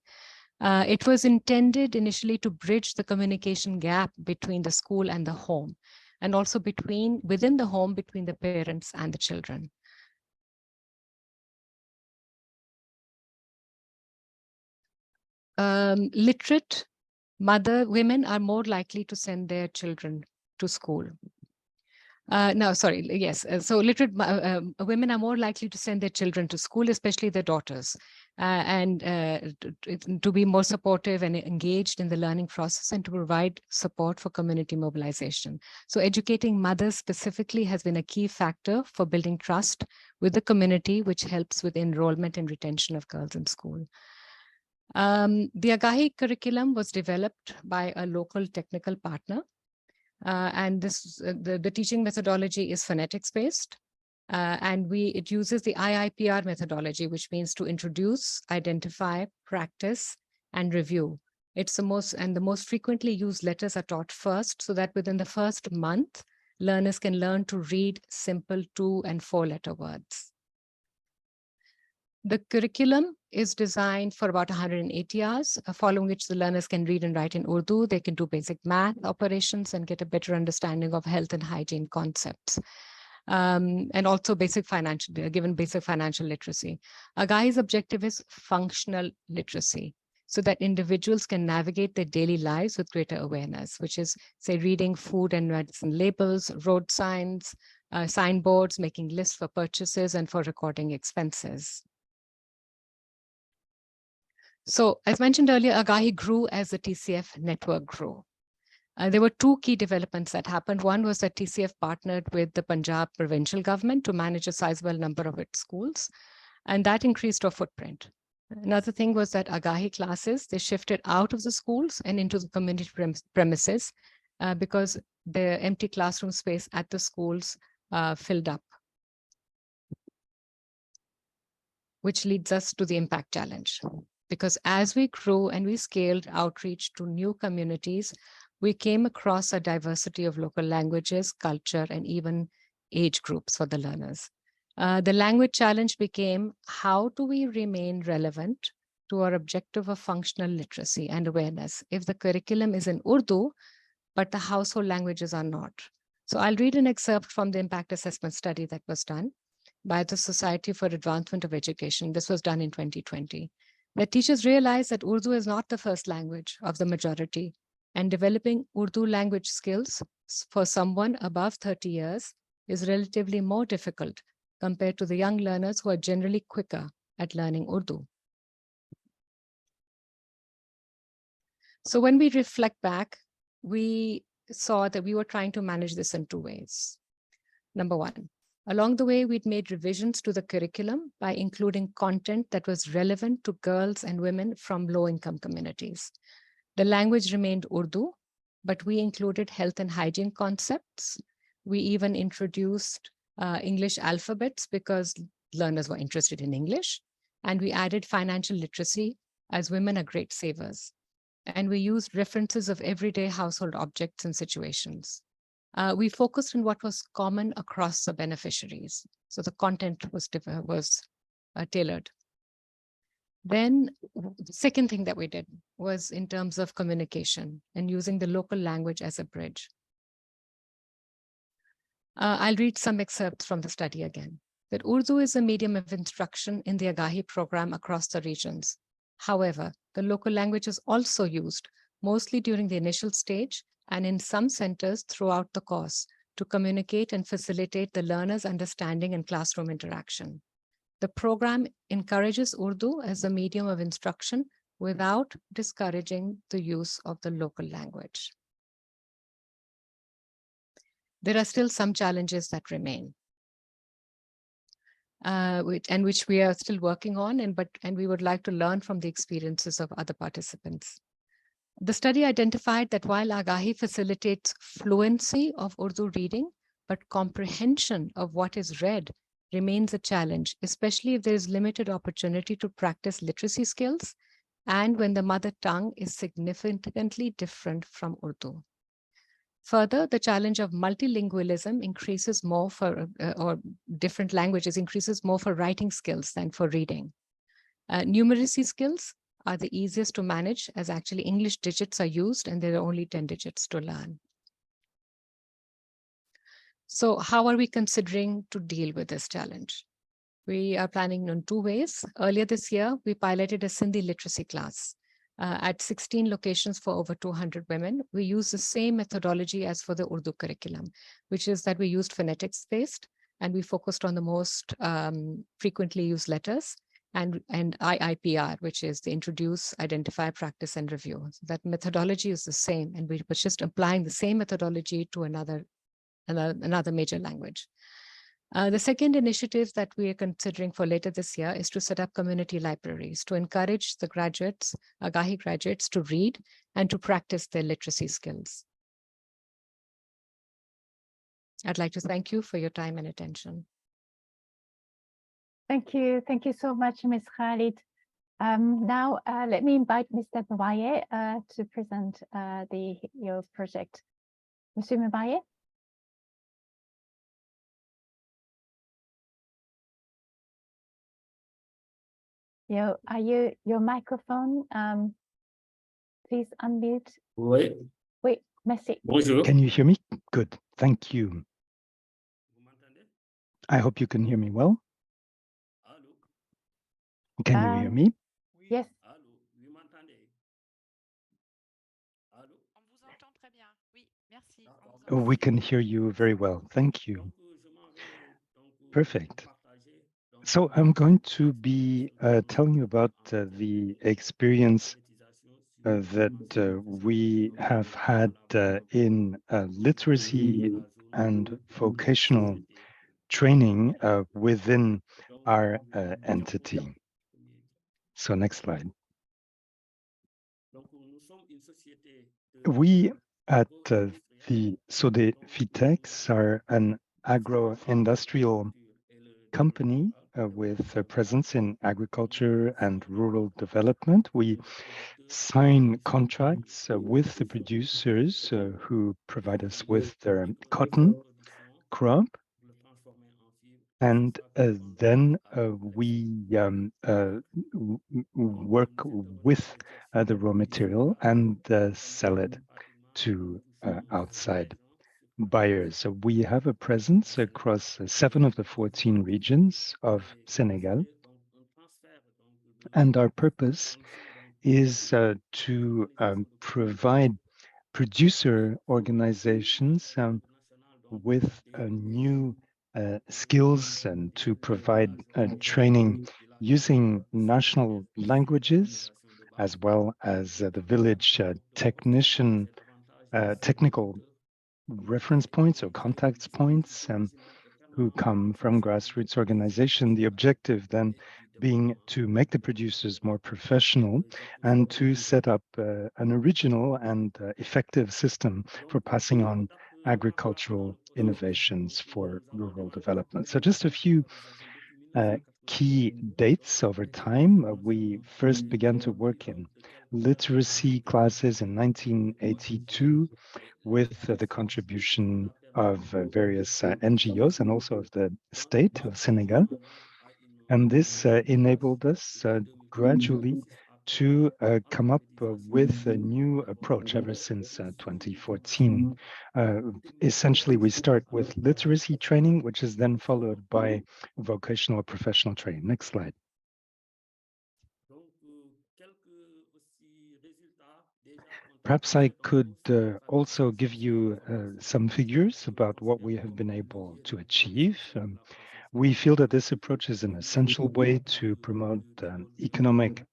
It was intended initially to bridge the communication gap between the school and the home, and also within the home between the parents and the children. Literate women are more likely to send their children to school. So literate women are more likely to send their children to school, especially their daughters, and to be more supportive and engaged in the learning process and to provide support for community mobilization. So educating mothers specifically has been a key factor for building trust with the community, which helps with enrollment and retention of girls in school. The Aagahi curriculum was developed by a local technical partner. And the teaching methodology is phonetics-based. And it uses the IIPR methodology, which means to introduce, identify, practice, and review. It's the most frequently used letters are taught first, so that within the first month, learners can learn to read simple 2- and 4-letter words. The curriculum is designed for about 180 hours, following which the learners can read and write in Urdu. They can do basic math operations and get a better understanding of health and hygiene concepts. And also given basic financial literacy. Aagahi's objective is functional literacy, so that individuals can navigate their daily lives with greater awareness, which is, say, reading food and medicine labels, road signs, signboards, making lists for purchases, and for recording expenses. So, as mentioned earlier, Aagahi grew as the TCF network grew. There were 2 key developments that happened. One was that TCF partnered with the Punjab provincial government to manage a sizable number of its schools, and that increased our footprint. Another thing was that Aagahi classes, they shifted out of the schools and into the community premises because the empty classroom space at the schools filled up, which leads us to the impact challenge. Because as we grew and we scaled outreach to new communities, we came across a diversity of local languages, culture, and even age groups for the learners. The language challenge became, how do we remain relevant to our objective of functional literacy and awareness? If the curriculum is in Urdu, but the household languages are not. So I'll read an excerpt from the impact assessment study that was done by the Society for Advancement of Education. This was done in 2020. The teachers realized that Urdu is not the first language of the majority, and developing Urdu language skills for someone above 30 years is relatively more difficult compared to the young learners who are generally quicker at learning Urdu. So when we reflect back, we saw that we were trying to manage this in two ways. Number one, along the way, we'd made revisions to the curriculum by including content that was relevant to girls and women from low-income communities. The language remained Urdu, but we included health and hygiene concepts. We even introduced English alphabets because learners were interested in English. And we added financial literacy, as women are great savers. And we used references of everyday household objects and situations. We focused on what was common across the beneficiaries. So the content was tailored. Then the second thing that we did was in terms of communication and using the local language as a bridge. I'll read some excerpts from the study again. That Urdu is a medium of instruction in the Aagahi program across the regions. However, the local language is also used mostly during the initial stage and in some centers throughout the course to communicate and facilitate the learner's understanding and classroom interaction. The program encourages Urdu as a medium of instruction without discouraging the use of the local language. There are still some challenges that remain, which we are still working on, and we would like to learn from the experiences of other participants. The study identified that while Aagahi facilitates fluency of Urdu reading, but comprehension of what is read remains a challenge, especially if there is limited opportunity to practice literacy skills and when the mother tongue is significantly different from Urdu. Further, the challenge of multilingualism increases more for, or different languages increases more for writing skills than for reading. Numeracy skills are the easiest to manage, as actually English digits are used and there are only 10 digits to learn. So how are we considering to deal with this challenge? We are planning in two ways. Earlier this year, we piloted a Sindhi literacy class. At 16 locations for over 200 women. We use the same methodology as for the Urdu curriculum, which is that we used phonetics-based and we focused on the most frequently used letters and IIPR, which is the introduce, identify, practice, and review. So that methodology is the same, and we were just applying the same methodology to another major language. The second initiative that we are considering for later this year is to set up community libraries to encourage the graduates, Aagahi graduates, to read and to practice their literacy skills. I'd like to thank you for your time and attention. Thank you. Thank you so much, Ms. Khalid. Now, let me invite Mr. Mbaye to present your project. Monsieur Mbaye? Your microphone, please unmute. Oui. Oui, merci. Bonjour. Can you hear me? Good, thank you. I hope you can hear me well. Can you hear me? Yes. We can hear you very well, thank you. Perfect. So I'm going to be telling you about the experience that we have had in literacy and vocational training within our entity. So next slide. We at the FITEX are an agro-industrial company with a presence in agriculture and rural development. We sign contracts with the producers who provide us with their cotton crop. And then we work with the raw material and sell it to outside buyers. So we have a presence across 7 of the 14 regions of Senegal. And our purpose is to provide producer organizations with new skills and to provide training using national languages, as well as the village technical reference points or contacts points who come from grassroots organization. The objective then being to make the producers more professional and to set up an original and effective system for passing on agricultural innovations for rural development. So just a few key dates over time. We first began to work in literacy classes in 1982 with the contribution of various NGOs and also of the state of Senegal. And this enabled us gradually to come up with a new approach ever since 2014. Essentially, we start with literacy training, which is then followed by vocational or professional training. Next slide. Perhaps I could also give you some figures about what we have been able to achieve. We feel that this approach is an essential way to promote economic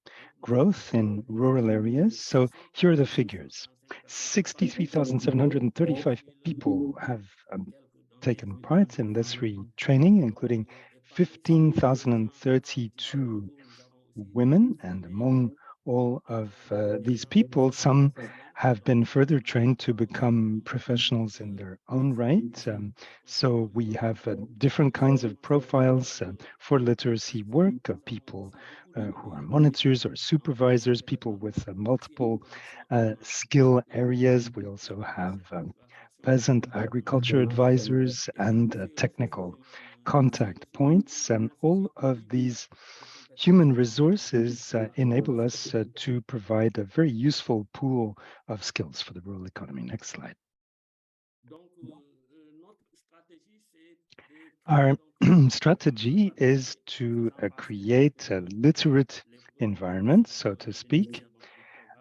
growth in rural areas. So here are the figures. 63,735 people have taken part in this retraining, including 15,032 women, and among all of these people, some have been further trained to become professionals in their own right. So we have different kinds of profiles for literacy work, people who are monitors or supervisors, people with multiple skill areas. We also have peasant agriculture advisors and technical contact points. And all of these human resources enable us to provide a very useful pool of skills for the rural economy. Next slide. Our strategy is to create a literate environment, so to speak,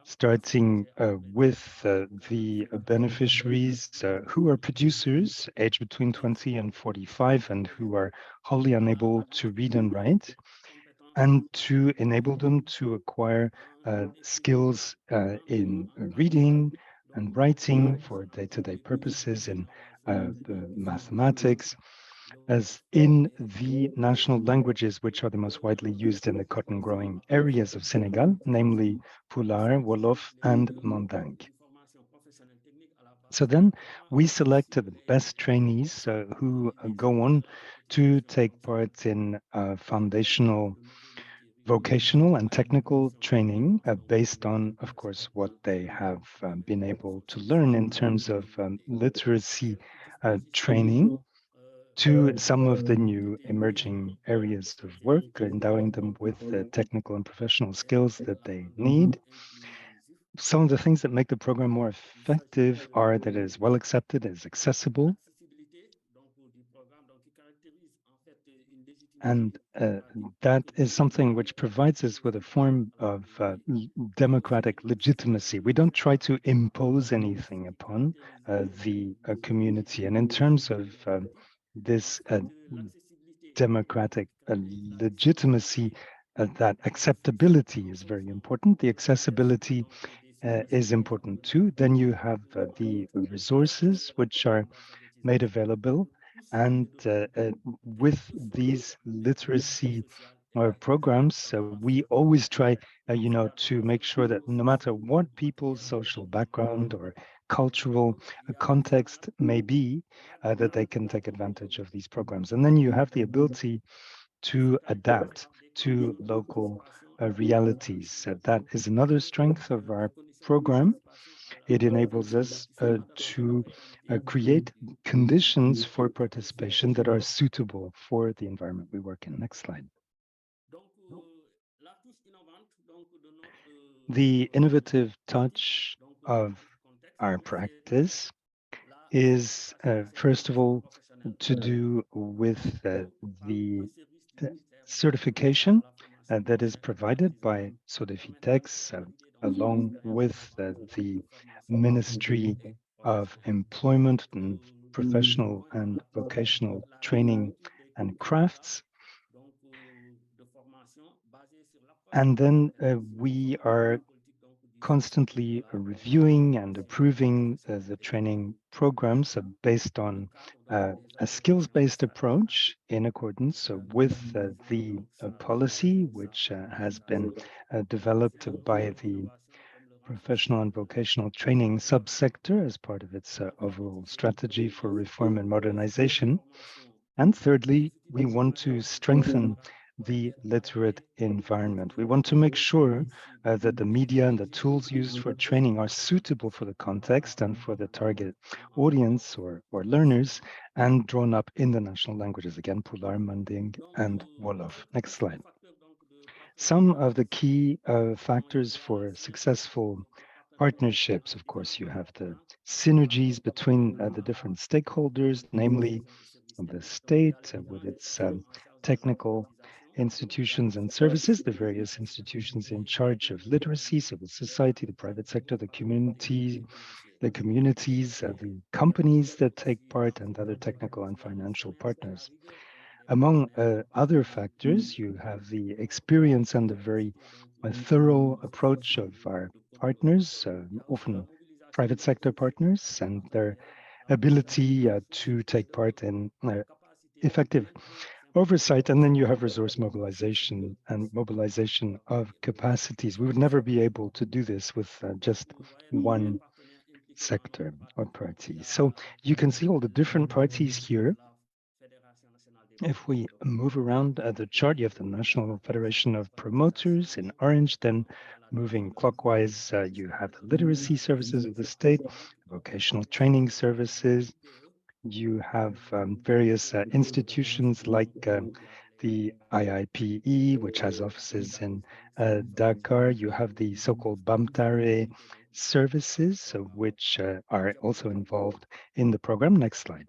starting with the beneficiaries who are producers aged between 20 and 45 and who are wholly unable to read and write, and to enable them to acquire skills in reading and writing for day-to-day purposes in mathematics, as in the national languages, which are the most widely used in the cotton growing areas of Senegal, namely Pulaar, Wolof, and Manding. So then we selected the best trainees who go on to take part in foundational, vocational, and technical training based on, of course, what they have been able to learn in terms of literacy training to some of the new emerging areas of work, endowing them with the technical and professional skills that they need. Some of the things that make the program more effective are that it is well accepted, it is accessible, and that is something which provides us with a form of democratic legitimacy. We don't try to impose anything upon the community. And in terms of this democratic legitimacy, that acceptability is very important. The accessibility is important too. Then you have the resources which are made available. And with these literacy programs, we always try, to make sure that no matter what people's social background or cultural context may be, that they can take advantage of these programs. And then you have the ability to adapt to local realities. That is another strength of our program. It enables us to create conditions for participation that are suitable for the environment we work in. Next slide. The innovative touch of our practice is, first of all, to do with the certification that is provided by Sodefitex, along with the Ministry of Employment and Professional and Vocational Training and Crafts. And then we are constantly reviewing and approving the training programs based on a skills-based approach in accordance with the policy, which has been developed by the professional and vocational training subsector as part of its overall strategy for reform and modernization. And thirdly, we want to strengthen the literate environment. We want to make sure that the media and the tools used for training are suitable for the context and for the target audience or learners, and drawn up in the national languages, again, Pular, Manding, and Wolof. Next slide. Some of the key factors for successful partnerships, of course, you have the synergies between the different stakeholders, namely the state with its technical institutions and services, the various institutions in charge of literacy, civil society, the private sector, the community, the communities, the companies that take part, and other technical and financial partners. Among other factors, you have the experience and the very thorough approach of our partners, often private sector partners, and their ability to take part in effective oversight. And then you have resource mobilization and mobilization of capacities. We would never be able to do this with just one sector or party. So you can see all the different parties here. If we move around the chart, you have the National Federation of Promoters in orange, then moving clockwise, you have the literacy services of the state, vocational training services. You have various institutions like the IIPE, which has offices in Dakar. You have the so-called Bamtare services, which are also involved in the program. Next slide.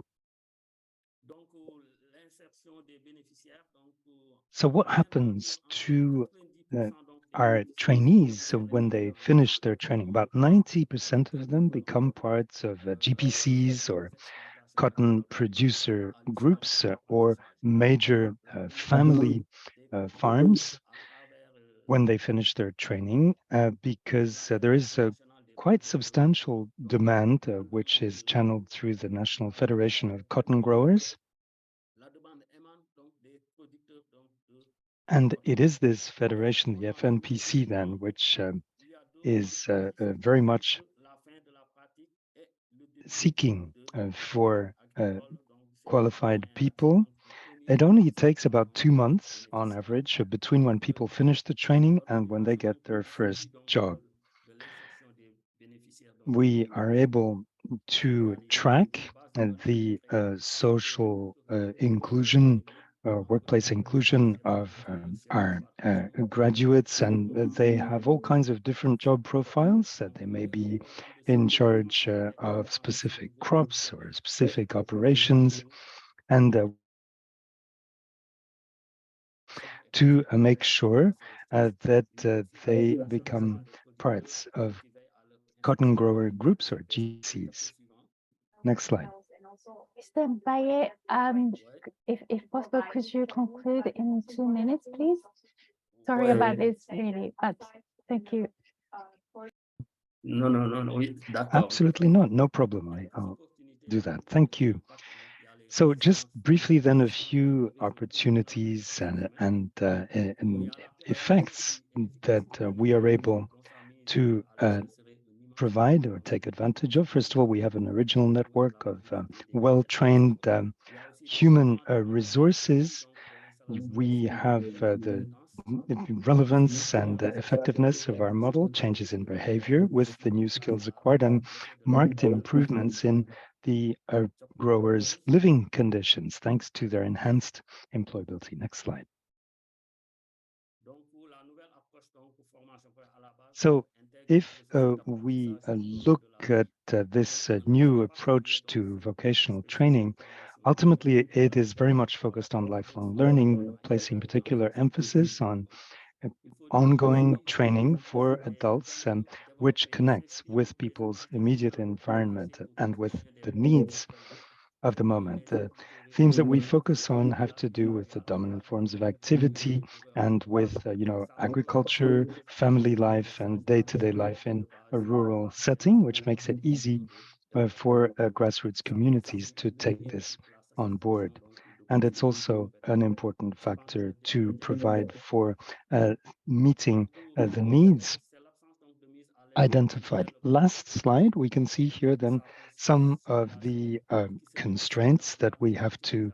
So what happens to our trainees when they finish their training? About 90% of them become parts of GPCs or cotton producer groups or major family farms when they finish their training, because there is a quite substantial demand, which is channeled through the National Federation of Cotton Growers. And it is this federation, the FNPC, then, which is very much seeking for qualified people. It only takes about 2 months on average between when people finish the training and when they get their first job. We are able to track the social inclusion, workplace inclusion of our graduates, and they have all kinds of different job profiles. They may be in charge of specific crops or specific operations, and to make sure that they become parts of cotton grower groups or GCs. Next slide. Mr. Baye, if possible, could you conclude in 2 minutes, please? Sorry about this, really, but thank you. No. Absolutely not. No problem. I'll do that. Thank you. So just briefly then, a few opportunities and effects that we are able to provide or take advantage of. First of all, we have an original network of well-trained human resources. We have the relevance and effectiveness of our model, changes in behavior with the new skills acquired, and marked improvements in the growers' living conditions thanks to their enhanced employability. Next slide. So If we look at this new approach to vocational training, ultimately it is very much focused on lifelong learning, placing particular emphasis on ongoing training for adults, which connects with people's immediate environment and with the needs of the moment. The themes that we focus on have to do with the dominant forms of activity and with, agriculture, family life, and day-to-day life in a rural setting, which makes it easy for grassroots communities to take this on board. And it's also an important factor to provide for meeting the needs identified. Last slide, we can see here then some of the constraints that we have to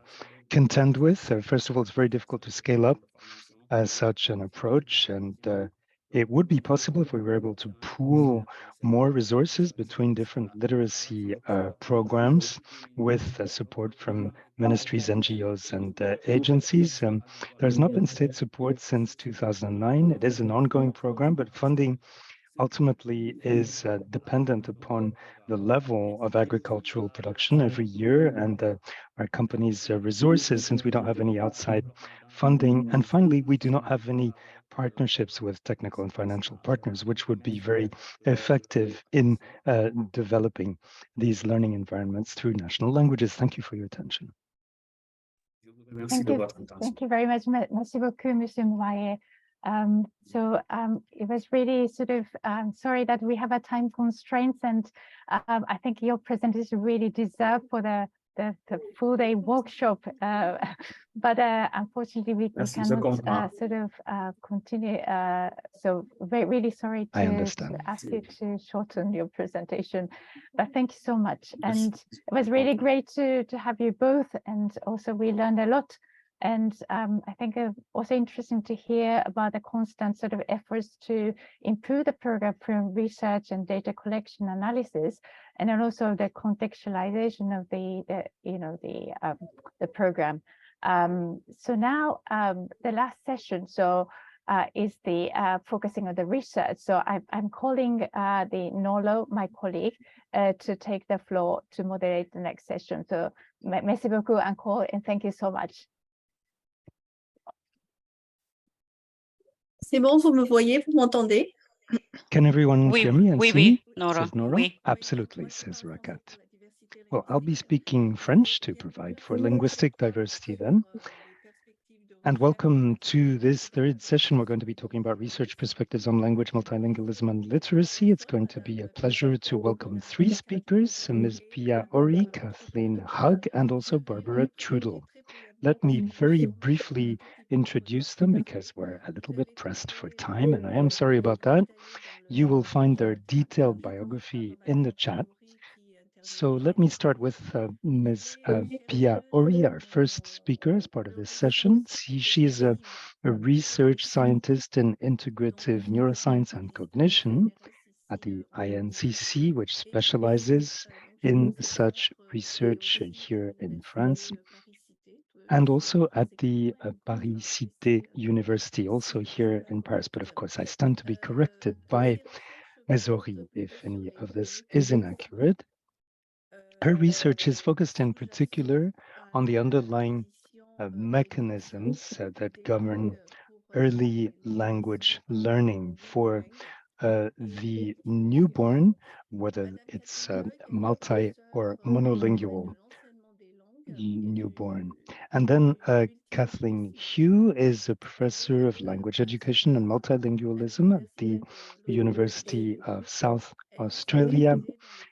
contend with. First of all, it's very difficult to scale up such an approach, and it would be possible if we were able to pool more resources between different literacy programs with support from ministries, NGOs, and agencies. There has not been state support since 2009. It is an ongoing program, but funding ultimately is dependent upon the level of agricultural production every year and our company's resources, since we don't have any outside funding. And finally, we do not have any partnerships with technical and financial partners, which would be very effective in developing these learning environments through national languages. Thank you for your attention. Thank you very much. Merci beaucoup, Monsieur Mouaye. It was really sort of, sorry that we have a time constraints, and I think your presentation really deserved for the full day workshop, but unfortunately we cannot sort of continue. So really sorry to ask you to shorten your presentation, but thank you so much. And it was really great to have you both, and also we learned a lot. And I think also interesting to hear about the constant sort of efforts to improve the program from research and data collection analysis, and then also the contextualization of the program. So now the last session is the focusing on the research. So I'm calling the Nolo, my colleague, to take the floor to moderate the next session. So merci beaucoup encore, and thank you so much. C'est bon, vous me voyez, vous m'entendez? Can everyone hear me and see me? Nora, Says Nora. oui. Absolutely, says Rakat. Well, I'll be speaking French to provide for linguistic diversity then. And welcome to this third session. We're going to be talking about research perspectives on language, multilingualism, and literacy. It's going to be a pleasure to welcome three speakers, Ms. Rämä-Ory, Kathleen, Heugh, and also Barbara Trudell. Let me very briefly introduce them because we're a little bit pressed for time, and I am sorry about that. You will find their detailed biography in the chat. So let me start with Ms. Rämä-Ory, our first speaker as part of this session. She is a research scientist in integrative neuroscience and cognition at the INCC, which specializes in such research here in France, and also at the Paris Cité University, also here in Paris. But of course, I stand to be corrected by Ms. Ory if any of this is inaccurate. Her research is focused in particular on the underlying mechanisms that govern early language learning for the newborn, whether it's multi or monolingual newborn. And then Kathleen Heugh is a professor of language education and multilingualism at the University of South Australia.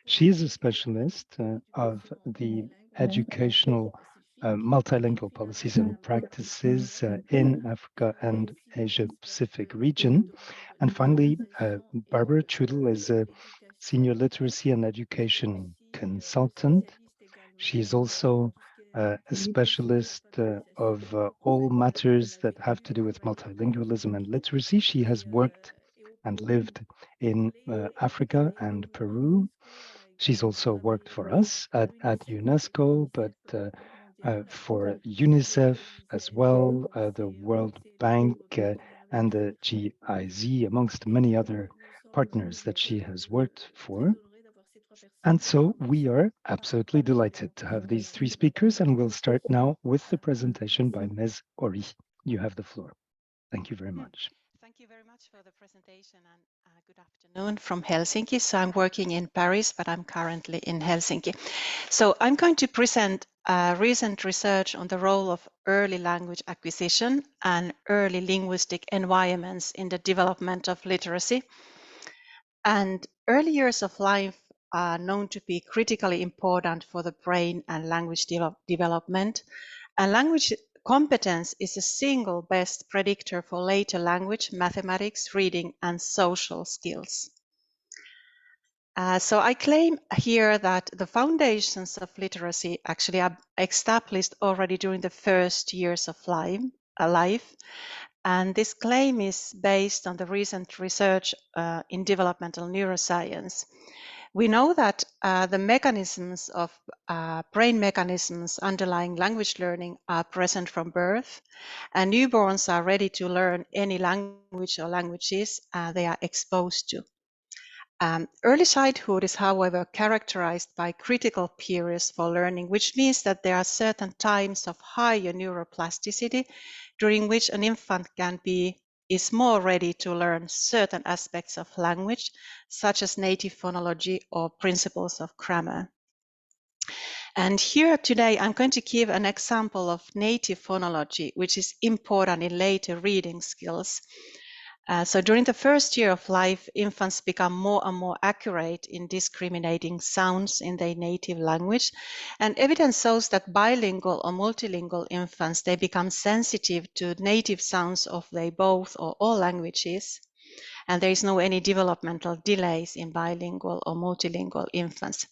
She is a specialist of the educational multilingual policies and practices in Africa and Asia Pacific region. And finally, Barbara Trudell is a senior literacy and education consultant. She is also a specialist of all matters that have to do with multilingualism and literacy. She has worked and lived in Africa and Peru. She's also worked for us at UNESCO, but for UNICEF as well, the World Bank and the GIZ, amongst many other partners that she has worked for. And so we are absolutely delighted to have these three speakers, and we'll start now with the presentation by Ms. Ory. You have the floor. Thank you very much. Thank you very much for the presentation, and good afternoon from Helsinki. So I'm working in Paris, but I'm currently in Helsinki. So I'm going to present recent research on the role of early language acquisition and early linguistic environments in the development of literacy. And early years of life are known to be critically important for the brain and language development. And language competence is a single best predictor for later language, mathematics, reading, and social skills. So I claim here that the foundations of literacy actually are established already during the first years of life. And this claim is based on the recent research in developmental neuroscience. We know that the mechanisms of brain mechanisms underlying language learning are present from birth, and newborns are ready to learn any language or languages they are exposed to. Early childhood is, however, characterized by critical periods for learning, which means that there are certain times of higher neuroplasticity during which an infant is more ready to learn certain aspects of language, such as native phonology or principles of grammar. And here today, I'm going to give an example of native phonology, which is important in later reading skills. So during the first year of life, infants become more and more accurate in discriminating sounds in their native language. And evidence shows that bilingual or multilingual infants, they become sensitive to native sounds of their both or all languages. And there is no any developmental delays in bilingual or multilingual infants.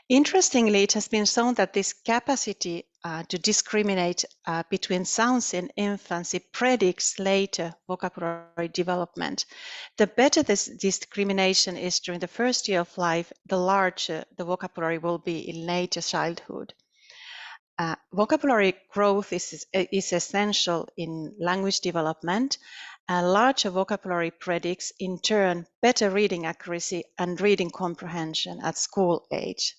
Interestingly, it has been shown that this capacity to discriminate between sounds in infancy predicts later vocabulary development. The better this discrimination is during the first year of life, the larger the vocabulary will be in later childhood. Vocabulary growth is essential in language development. Larger vocabulary predicts, in turn, better reading accuracy and reading comprehension at school age.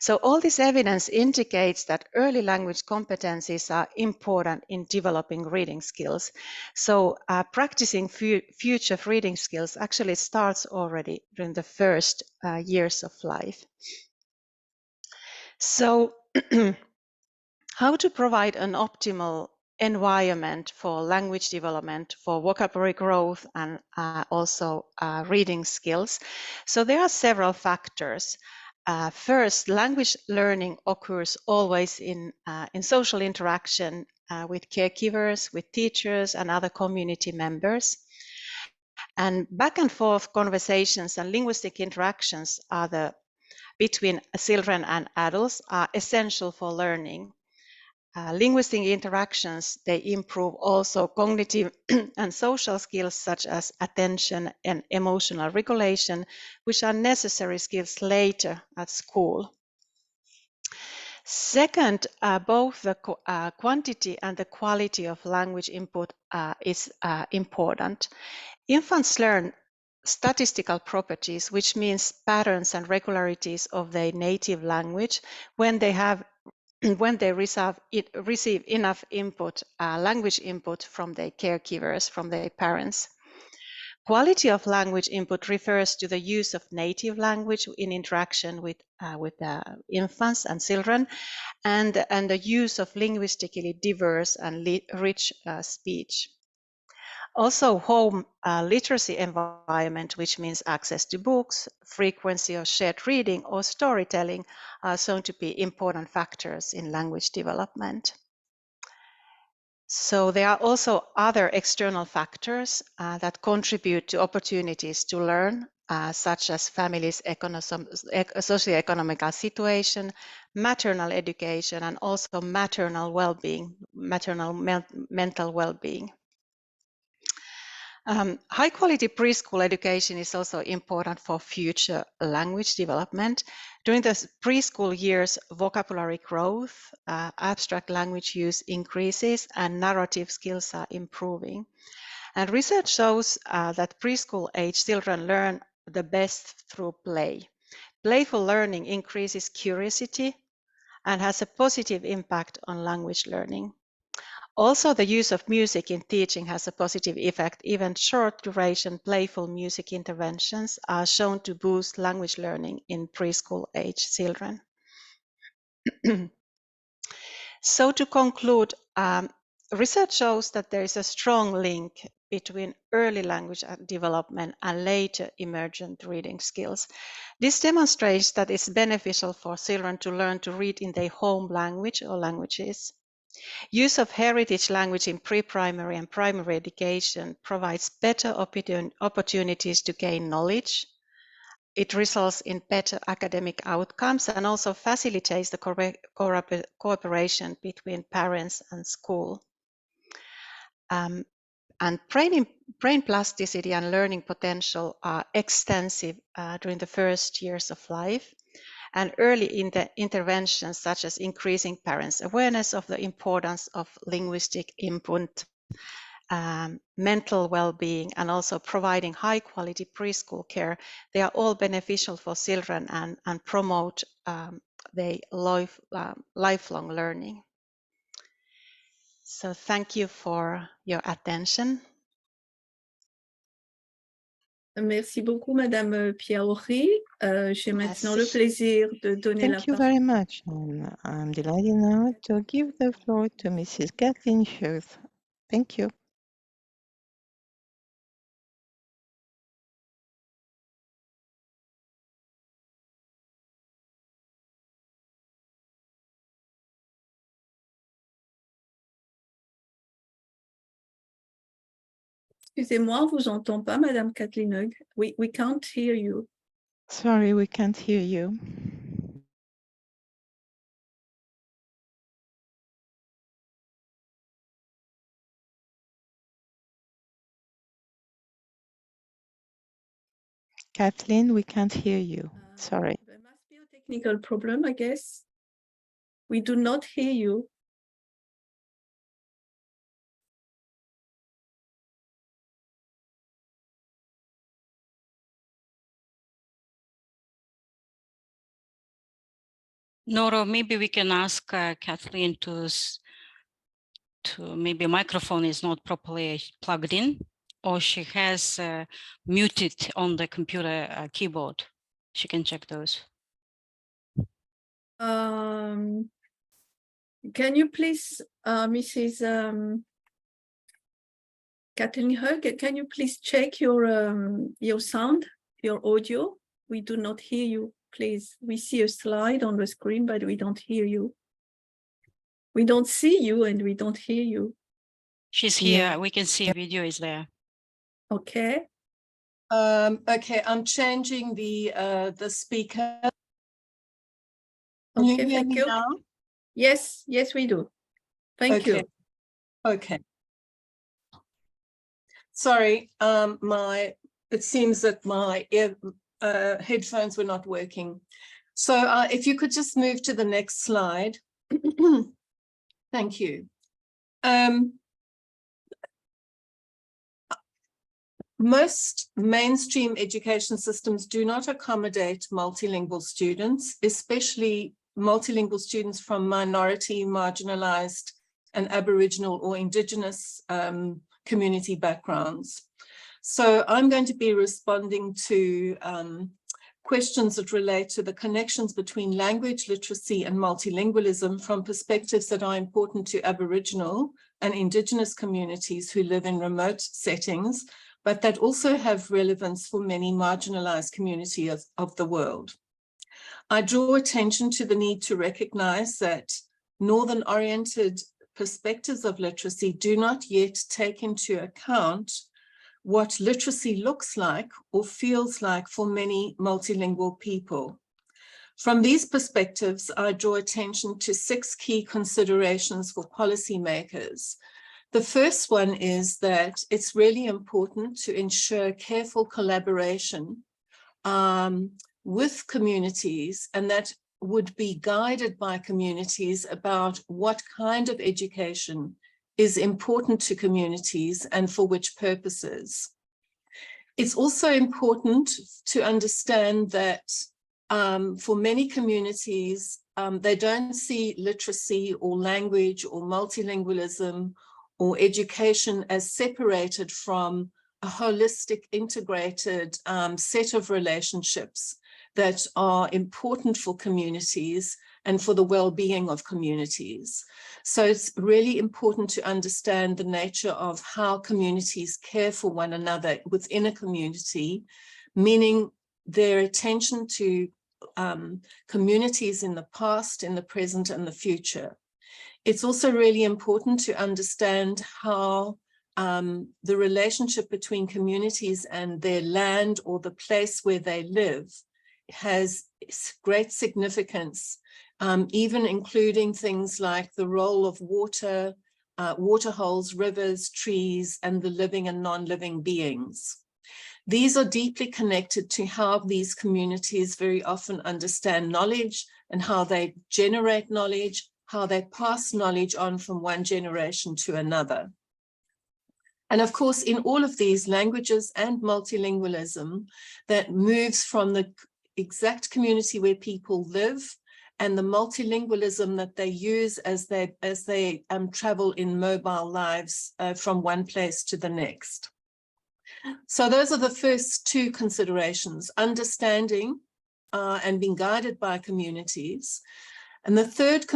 So all this evidence indicates that early language competencies are important in developing reading skills. So practicing future reading skills actually starts already during the first years of life. So how to provide an optimal environment for language development, for vocabulary growth, and also reading skills? So there are several factors. First, language learning occurs always in social interaction with caregivers, with teachers, and other community members. And back and forth conversations and linguistic interactions between children and adults are essential for learning. Linguistic interactions, they improve also cognitive and social skills such as attention and emotional regulation, which are necessary skills later at school. Second, both the quantity and the quality of language input is important. Infants learn statistical properties, which means patterns and regularities of their native language when they receive enough input, language input from their caregivers, from their parents. Quality of language input refers to the use of native language in interaction with infants and children, and the use of linguistically diverse and rich speech. Also, home literacy environment, which means access to books, frequency of shared reading or storytelling, are shown to be important factors in language development. So there are also other external factors that contribute to opportunities to learn, such as families' socioeconomic situation, maternal education, and also maternal well-being, maternal mental well-being. High quality preschool education is also important for future language development. During the preschool years, vocabulary growth, abstract language use increases, and narrative skills are improving. And research shows that preschool age children learn the best through play. Playful learning increases curiosity and has a positive impact on language learning. Also, the use of music in teaching has a positive effect. Even short duration playful music interventions are shown to boost language learning in preschool age children. So to conclude, research shows that there is a strong link between early language development and later emergent reading skills. This demonstrates that it's beneficial for children to learn to read in their home language or languages. Use of heritage language in pre-primary and primary education provides better opportunities to gain knowledge. It results in better academic outcomes and also facilitates the cooperation between parents and school. And brain plasticity and learning potential are extensive during the first years of life. And early interventions such as increasing parents' awareness of the importance of linguistic input, mental well-being, and also providing high-quality preschool care, they are all beneficial for children and promote their lifelong learning. So thank you for your attention. Merci beaucoup, Madame Rämä-Ory. J'ai maintenant le plaisir de donner la Thank you parole. very much. And I'm delighted now to give the floor to Mrs. Kathleen Heugh. Thank you. Excusez-moi, on vous entend pas, Madame Kathleen Heugh. We can't hear you. Sorry, we can't hear you. Kathleen, we can't hear you. Sorry. There must be a technical problem, I guess. We do not hear you. Nora, maybe we can ask Kathleen to maybe a microphone is not properly plugged in, or she has muted on the computer keyboard. She can check those. Can you please, Mrs. Kathleen Heugh, can you please check your sound, your audio? We do not hear you, please. We see a slide on the screen, but we don't hear you. We don't see you and we don't hear you. She's here. We can see video is there. Okay. Okay, I'm changing the speaker. Can you hear me now? Yes, yes, we do. Thank you. Okay. Sorry, it seems that my headphones were not working. So if you could just move to the next slide. Thank you. Most mainstream education systems do not accommodate multilingual students, especially multilingual students from minority, marginalized, and Aboriginal or Indigenous community backgrounds. So I'm going to be responding to questions that relate to the connections between language literacy and multilingualism from perspectives that are important to Aboriginal and Indigenous communities who live in remote settings, but that also have relevance for many marginalized communities of the world. I draw attention to the need to recognize that Northern-oriented perspectives of literacy do not yet take into account what literacy looks like or feels like for many multilingual people. From these perspectives, I draw attention to 6 key considerations for policymakers. The first one is that it's really important to ensure careful collaboration with communities, and that would be guided by communities about what kind of education is important to communities and for which purposes. It's also important to understand that for many communities, they don't see literacy or language or multilingualism or education as separated from a holistic, integrated set of relationships that are important for communities and for the well-being of communities. So it's really important to understand the nature of how communities care for one another within a community, meaning their attention to communities in the past, in the present, and the future. It's also really important to understand how the relationship between communities and their land or the place where they live has great significance, even including things like the role of water, water holes, rivers, trees, and the living and non-living beings. These are deeply connected to how these communities very often understand knowledge and how they generate knowledge, how they pass knowledge on from one generation to another. And of course, in all of these languages and multilingualism that moves from the exact community where people live and the multilingualism that they use as they travel in mobile lives from one place to the next. So those are the first two considerations, understanding and being guided by communities. And the third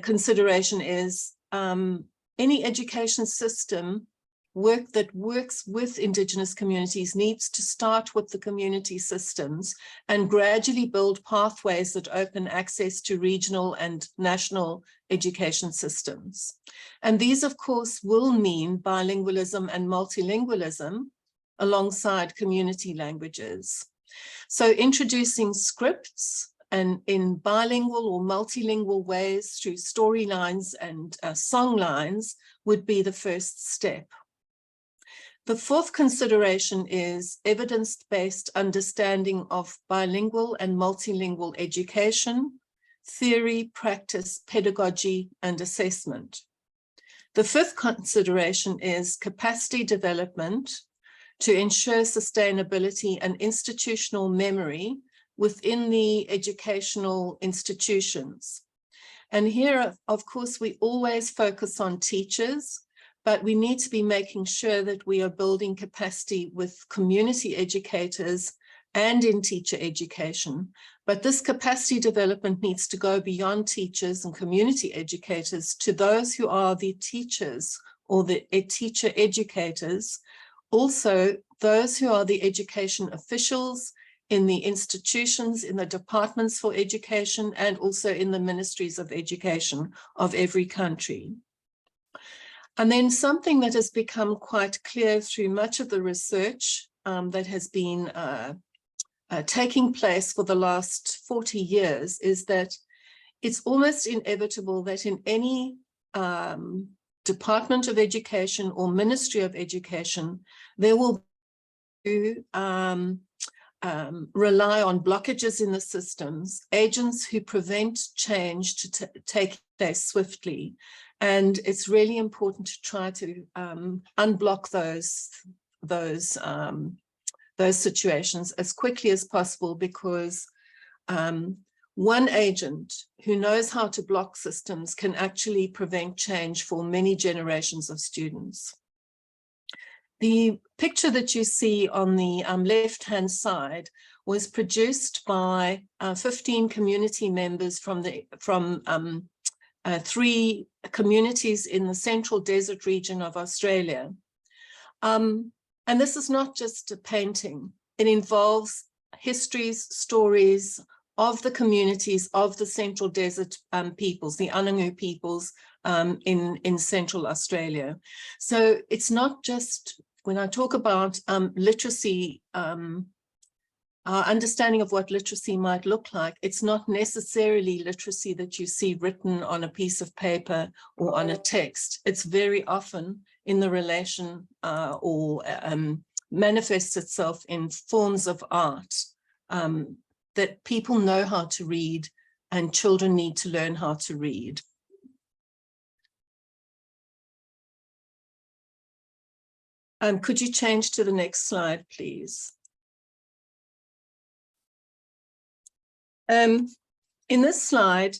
consideration is any education system that works with Indigenous communities needs to start with the community systems and gradually build pathways that open access to regional and national education systems. And these, of course, will mean bilingualism and multilingualism alongside community languages. So introducing scripts and in bilingual or multilingual ways through storylines and song lines would be the first step. The fourth consideration is evidence-based understanding of bilingual and multilingual education, theory, practice, pedagogy, and assessment. The fifth consideration is capacity development to ensure sustainability and institutional memory within the educational institutions. And here, of course, we always focus on teachers, but we need to be making sure that we are building capacity with community educators and in teacher education. But this capacity development needs to go beyond teachers and community educators to those who are the teachers or the teacher educators, also those who are the education officials in the institutions, in the departments for education, and also in the ministries of education of every country. And then something that has become quite clear through much of the research that has been taking place for the last 40 years is that it's almost inevitable that in any Department of Education or Ministry of Education, there will be rely on blockages in the systems, agents who prevent change to take place swiftly. And it's really important to try to unblock those situations as quickly as possible, because one agent who knows how to block systems can actually prevent change for many generations of students. The picture that you see on the left-hand side was produced by 15 community members from 3 communities in the central desert region of Australia. And this is not just a painting. It involves histories, stories of the communities of the central desert peoples, the Anangu peoples in central Australia. So it's not just, when I talk about literacy, our understanding of what literacy might look like, it's not necessarily literacy that you see written on a piece of paper or on a text. It's very often in the relation or manifests itself in forms of art that people know how to read, and children need to learn how to read. Could you change to the next slide, please? In this slide,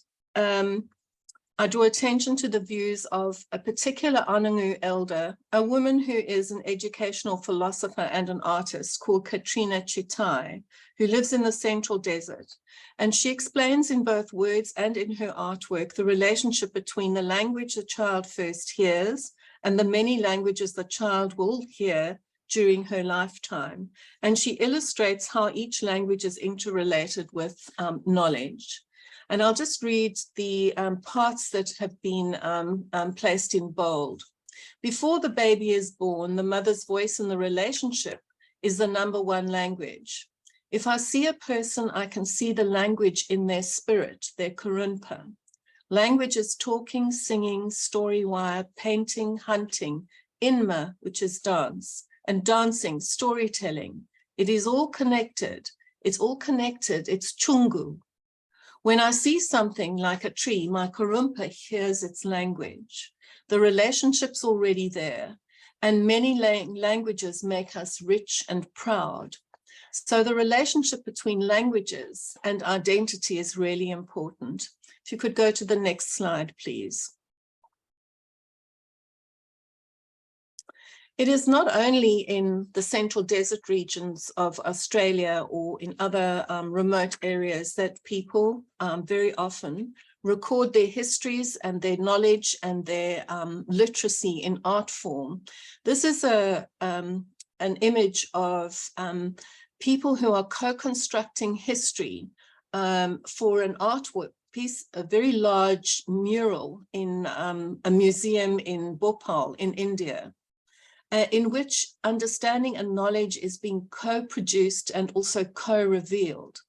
I draw attention to the views of a particular Anangu elder, a woman who is an educational philosopher and an artist called Katrina Chitai, who lives in the Central Desert. And she explains in both words and in her artwork the relationship between the language the child first hears and the many languages the child will hear during her lifetime. And she illustrates how each language is interrelated with knowledge. And I'll just read the parts that have been placed in bold. Before the baby is born, the mother's voice in the relationship is the #1 language. If I see a person, I can see the language in their spirit, their kurunpa. Language is talking, singing, story wire, painting, hunting, inma, which is dance, and dancing, storytelling. It is all connected. It's all connected. It's chungu. When I see something like a tree, my kurumpa hears its language. The relationship's already there, and many languages make us rich and proud. So the relationship between languages and identity is really important. If you could go to the next slide, please. It is not only in the central desert regions of Australia or in other remote areas that people very often record their histories and their knowledge and their literacy in art form. This is an image of people who are co-constructing history for an artwork piece, a very large mural in a museum in Bhopal in India. In which understanding and knowledge is being co-produced and also co-revealed.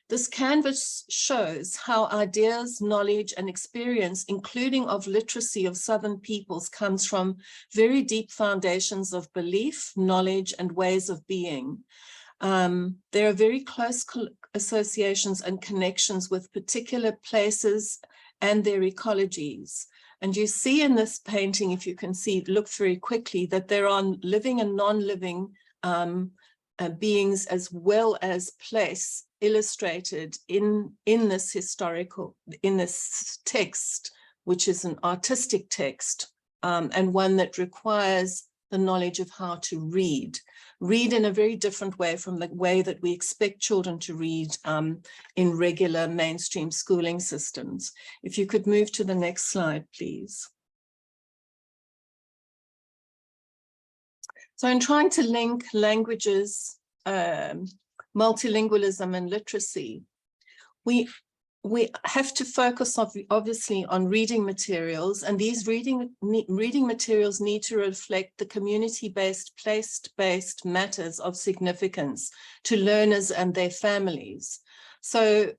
This canvas shows how ideas, knowledge, and experience, including of literacy of Southern peoples, comes from very deep foundations of belief, knowledge, and ways of being. There are very close associations and connections with particular places and their ecologies. And you see in this painting, if you can see, look very quickly, that there are living and non-living beings as well as place illustrated in this text, which is an artistic text and one that requires the knowledge of how to read in a very different way from the way that we expect children to read in regular mainstream schooling systems. If you could move to the next slide, please. So in trying to link languages, multilingualism and literacy, we have to focus obviously on reading materials, and these reading materials need to reflect the community-based, place-based matters of significance to learners and their families. So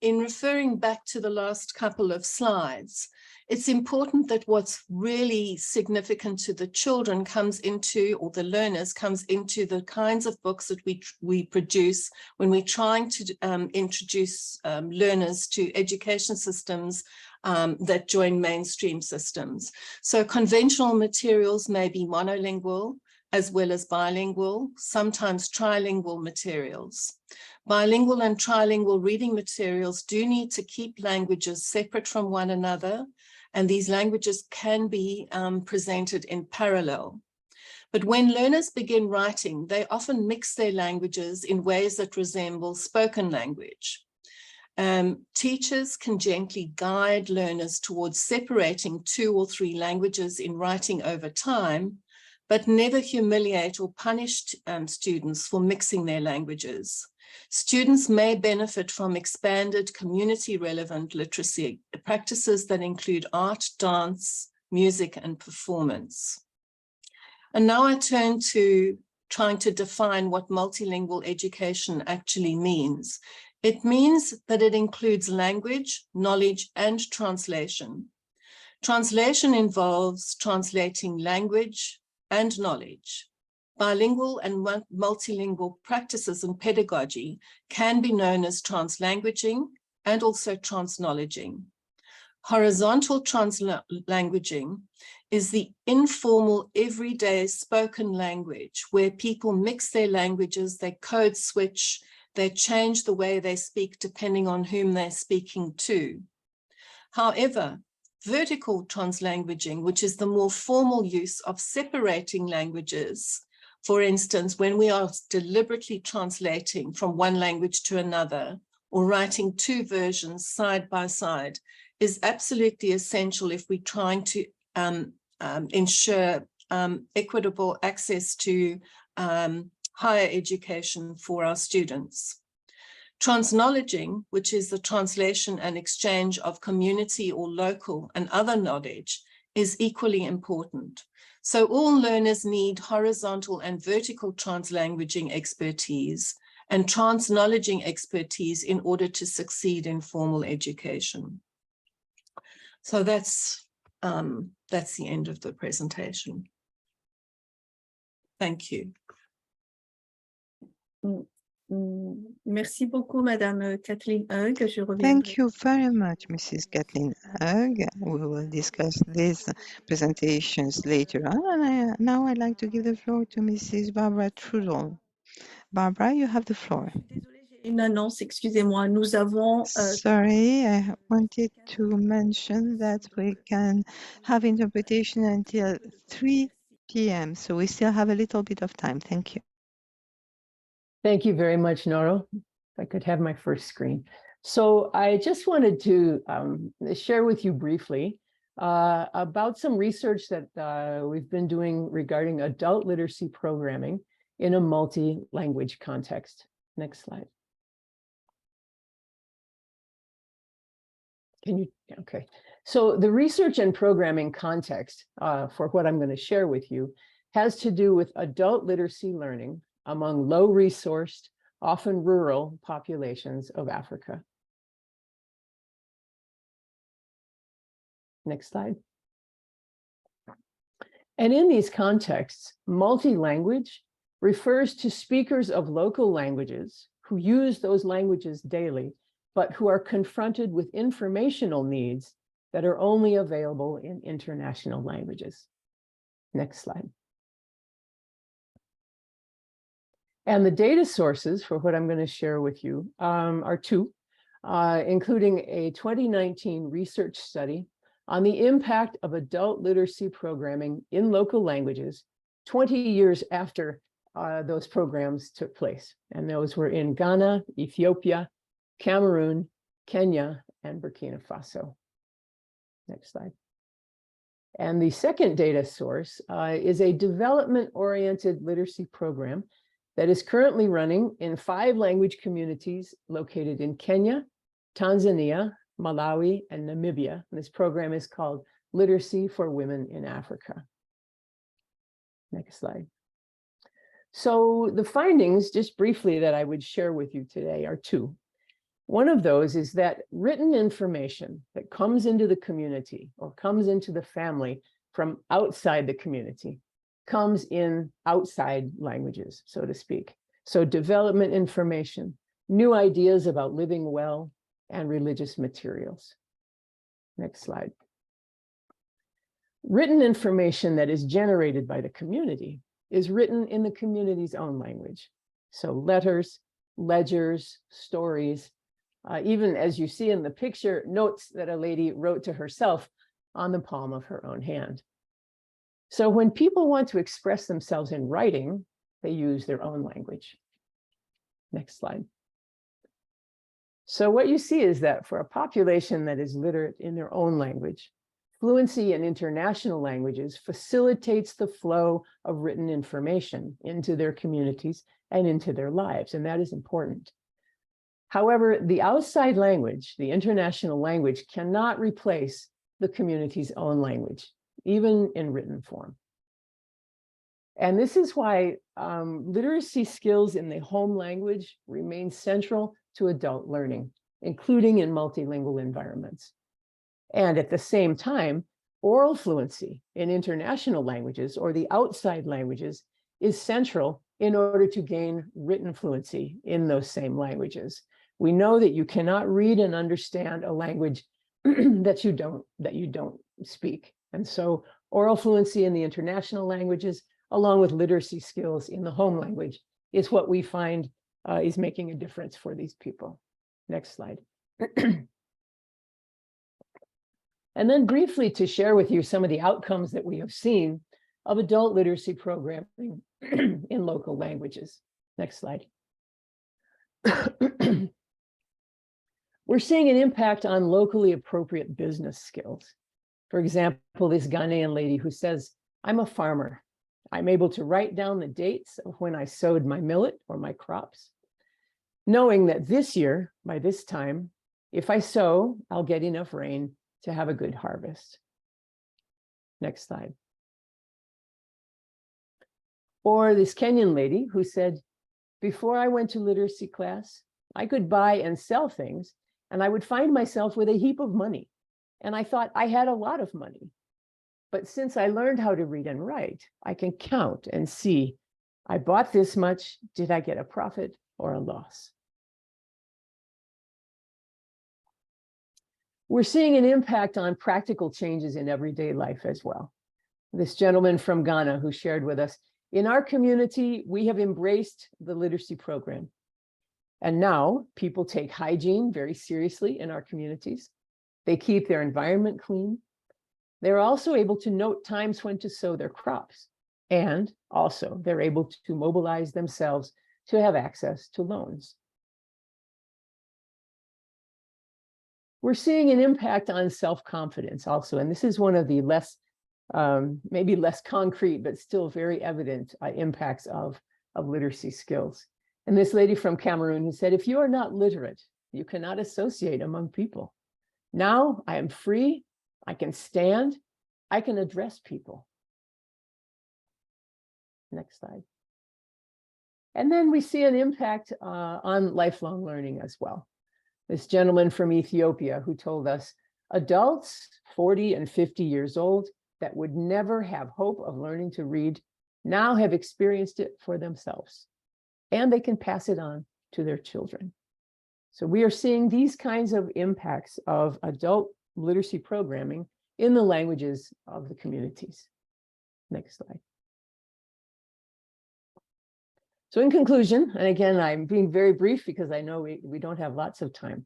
in referring back to the last couple of slides, it's important that what's really significant to the children comes into, or the learners comes into the kinds of books that we produce when we're trying to introduce learners to education systems that join mainstream systems. So conventional materials may be monolingual as well as bilingual, sometimes trilingual materials. Bilingual and trilingual reading materials do need to keep languages separate from one another, and these languages can be presented in parallel. But when learners begin writing, they often mix their languages in ways that resemble spoken language. Teachers can gently guide learners towards separating 2 or 3 languages in writing over time, but never humiliate or punish students for mixing their languages. Students may benefit from expanded community-relevant literacy practices that include art, dance, music, and performance. And now I turn to trying to define what multilingual education actually means. It means that it includes language, knowledge, and translation. Translation involves translating language and knowledge. Bilingual and multilingual practices and pedagogy can be known as translanguaging and also transknowledging. Horizontal translanguaging is the informal, everyday spoken language where people mix their languages, they code switch, they change the way they speak depending on whom they're speaking to. However, vertical translanguaging, which is the more formal use of separating languages, for instance, when we are deliberately translating from one language to another or writing two versions side by side, is absolutely essential if we're trying to ensure equitable access to higher education for our students. Transknowledging, which is the translation and exchange of community or local and other knowledge, is equally important. So all learners need horizontal and vertical translanguaging expertise and transknowledging expertise in order to succeed in formal education. So that's the end of the presentation. Thank you. Merci beaucoup, Madame Kathleen Heugh. Thank you very much, Mrs. Kathleen Heugh. We will discuss these presentations later on. And now I'd like to give the floor to Mrs. Barbara Trudell. Barbara, you have the floor. Une annonce, excusez-moi, nous avons... Sorry, I wanted to mention that we can have interpretation until 3 p.m. So we still have a little bit of time. Thank you. Thank you very much, Noro. If I could have my first screen. So I just wanted to share with you briefly about some research that we've been doing regarding adult literacy programming in a multi-language context. Next slide. Can you, okay. So the research and programming context for what I'm going to share with you has to do with adult literacy learning among low-resourced, often rural populations of Africa. Next slide. And in these contexts, multi-language refers to speakers of local languages who use those languages daily, but who are confronted with informational needs that are only available in international languages. Next slide. And the data sources for what I'm going to share with you are two, including a 2019 research study on the impact of adult literacy programming in local languages 20 years after those programs took place. And those were in Ghana, Ethiopia, Cameroon, Kenya, and Burkina Faso. Next slide. And the second data source is a development-oriented literacy program that is currently running in 5 language communities located in Kenya, Tanzania, Malawi, and Namibia. And this program is called Literacy for Women in Africa. Next slide. So the findings, just briefly, that I would share with you today are two. One of those is that written information that comes into the community or comes into the family from outside the community comes in outside languages, so to speak. So development information, new ideas about living well, and religious materials. Next slide. Written information that is generated by the community is written in the community's own language. So letters, ledgers, stories, even as you see in the picture, notes that a lady wrote to herself on the palm of her own hand. So when people want to express themselves in writing, they use their own language. Next slide. So what you see is that for a population that is literate in their own language, fluency in international languages facilitates the flow of written information into their communities and into their lives, and that is important. However, the outside language, the international language, cannot replace the community's own language, even in written form. And this is why literacy skills in the home language remain central to adult learning, including in multilingual environments. And at the same time, oral fluency in international languages or the outside languages is central in order to gain written fluency in those same languages. We know that you cannot read and understand a language that you don't speak. And so oral fluency in the international languages, along with literacy skills in the home language, is what we find is making a difference for these people. Next slide. And then briefly to share with you some of the outcomes that we have seen of adult literacy programming in local languages. Next slide. We're seeing an impact on locally appropriate business skills. For example, this Ghanaian lady who says, I'm a farmer. I'm able to write down the dates of when I sowed my millet or my crops, knowing that this year, by this time, if I sow, I'll get enough rain to have a good harvest. Next slide. Or this Kenyan lady who said, before I went to literacy class, I could buy and sell things, and I would find myself with a heap of money. And I thought I had a lot of money. But since I learned how to read and write, I can count and see, I bought this much, did I get a profit or a loss? We're seeing an impact on practical changes in everyday life as well. This gentleman from Ghana who shared with us, in our community, we have embraced the literacy program. And now people take hygiene very seriously in our communities. They keep their environment clean. They're also able to note times when to sow their crops. And also they're able to mobilize themselves to have access to loans. We're seeing an impact on self-confidence also, and this is one of the less, maybe less concrete, but still very evident impacts of literacy skills. And this lady from Cameroon who said, if you are not literate, you cannot associate among people. Now I am free, I can stand, I can address people. Next slide. And then we see an impact on lifelong learning as well. This gentleman from Ethiopia who told us adults 40 and 50 years old that would never have hope of learning to read now have experienced it for themselves, and they can pass it on to their children. So we are seeing these kinds of impacts of adult literacy programming in the languages of the communities. Next slide. So in conclusion, and again, I'm being very brief because I know we don't have lots of time,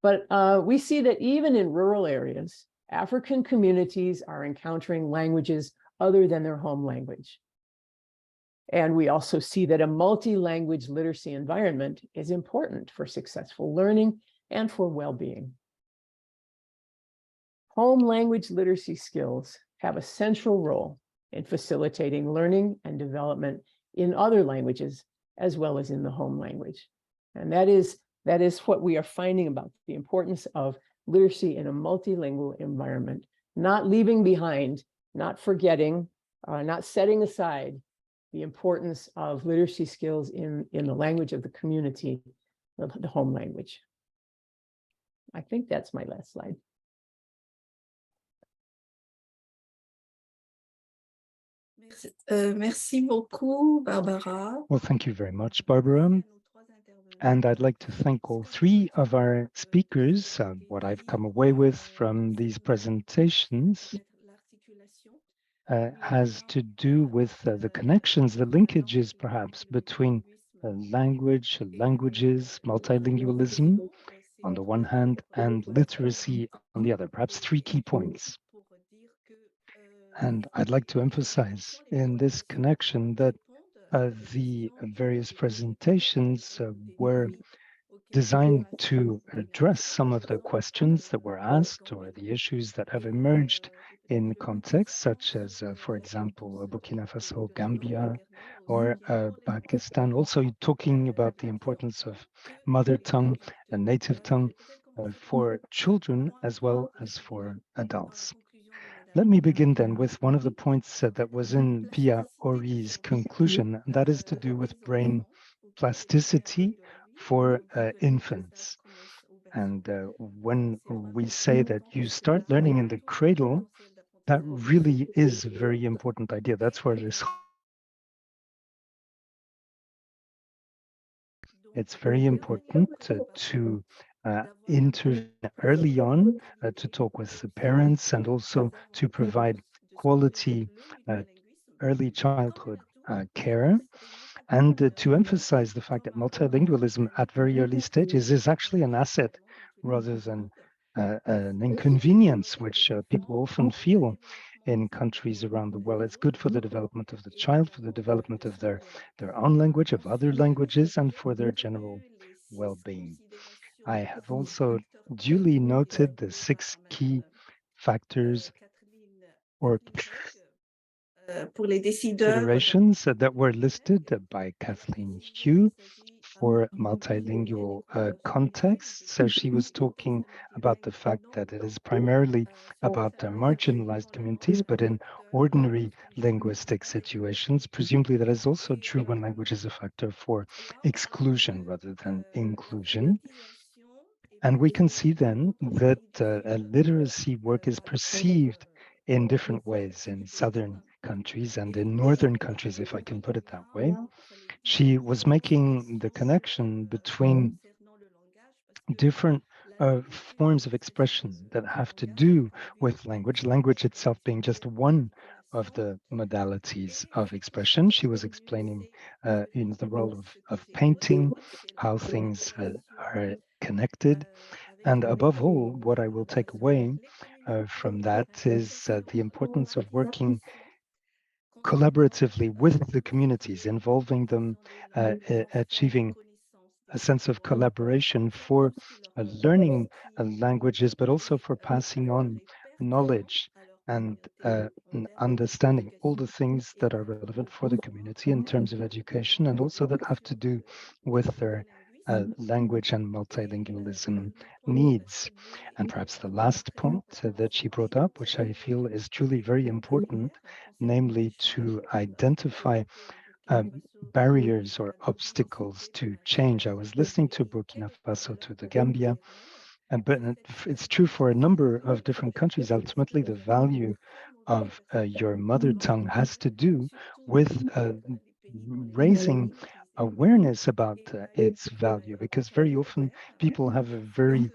but we see that even in rural areas, African communities are encountering languages other than their home language. And we also see that a multi-language literacy environment is important for successful learning and for well-being. Home language literacy skills have a central role in facilitating learning and development in other languages, as well as in the home language. And that is what we are finding about the importance of literacy in a multilingual environment, not leaving behind, not forgetting, not setting aside the importance of literacy skills in the language of the community, the home language. I think that's my last slide. Merci beaucoup, Barbara. Well, thank you very much, Barbara. And I'd like to thank all three of our speakers. What I've come away with from these presentations has to do with the connections, the linkages perhaps between language, languages, multilingualism on the one hand, and literacy on the other, perhaps three key points. And I'd like to emphasize in this connection that the various presentations were designed to address some of the questions that were asked or the issues that have emerged in contexts such as, for example, Burkina Faso, Gambia, or Pakistan. Also talking about the importance of mother tongue and native tongue for children as well as for adults. Let me begin then with one of the points that was in Rämä-Ory's conclusion, and that is to do with brain plasticity for infants. And when we say that you start learning in the cradle, that really is a very important idea. That's where it's very important to intervene early on to talk with the parents and also to provide quality early childhood care, and to emphasize the fact that multilingualism at very early stages is actually an asset rather than an inconvenience, which people often feel in countries around the world. It's good for the development of the child, for the development of their own language, of other languages, and for their general well-being. I have also duly noted the 6 key factors or considerations that were listed by Kathleen Heugh for multilingual contexts. So she was talking about the fact that it is primarily about marginalized communities, but in ordinary linguistic situations, presumably that is also true when language is a factor for exclusion rather than inclusion. And we can see then that literacy work is perceived in different ways in southern countries and in northern countries, if I can put it that way. She was making the connection between different forms of expression that have to do with language itself being just one of the modalities of expression. She was explaining in the role of painting, how things are connected. And above all, what I will take away from that is the importance of working collaboratively with the communities, involving them, achieving a sense of collaboration for learning languages, but also for passing on knowledge and understanding all the things that are relevant for the community in terms of education, and also that have to do with their language and multilingualism needs. And perhaps the last point that she brought up, which I feel is truly very important, namely to identify barriers or obstacles to change. I was listening to Burkina Faso, to the Gambia, but it's true for a number of different countries. Ultimately, the value of your mother tongue has to do with raising awareness about its value, because very often people have a very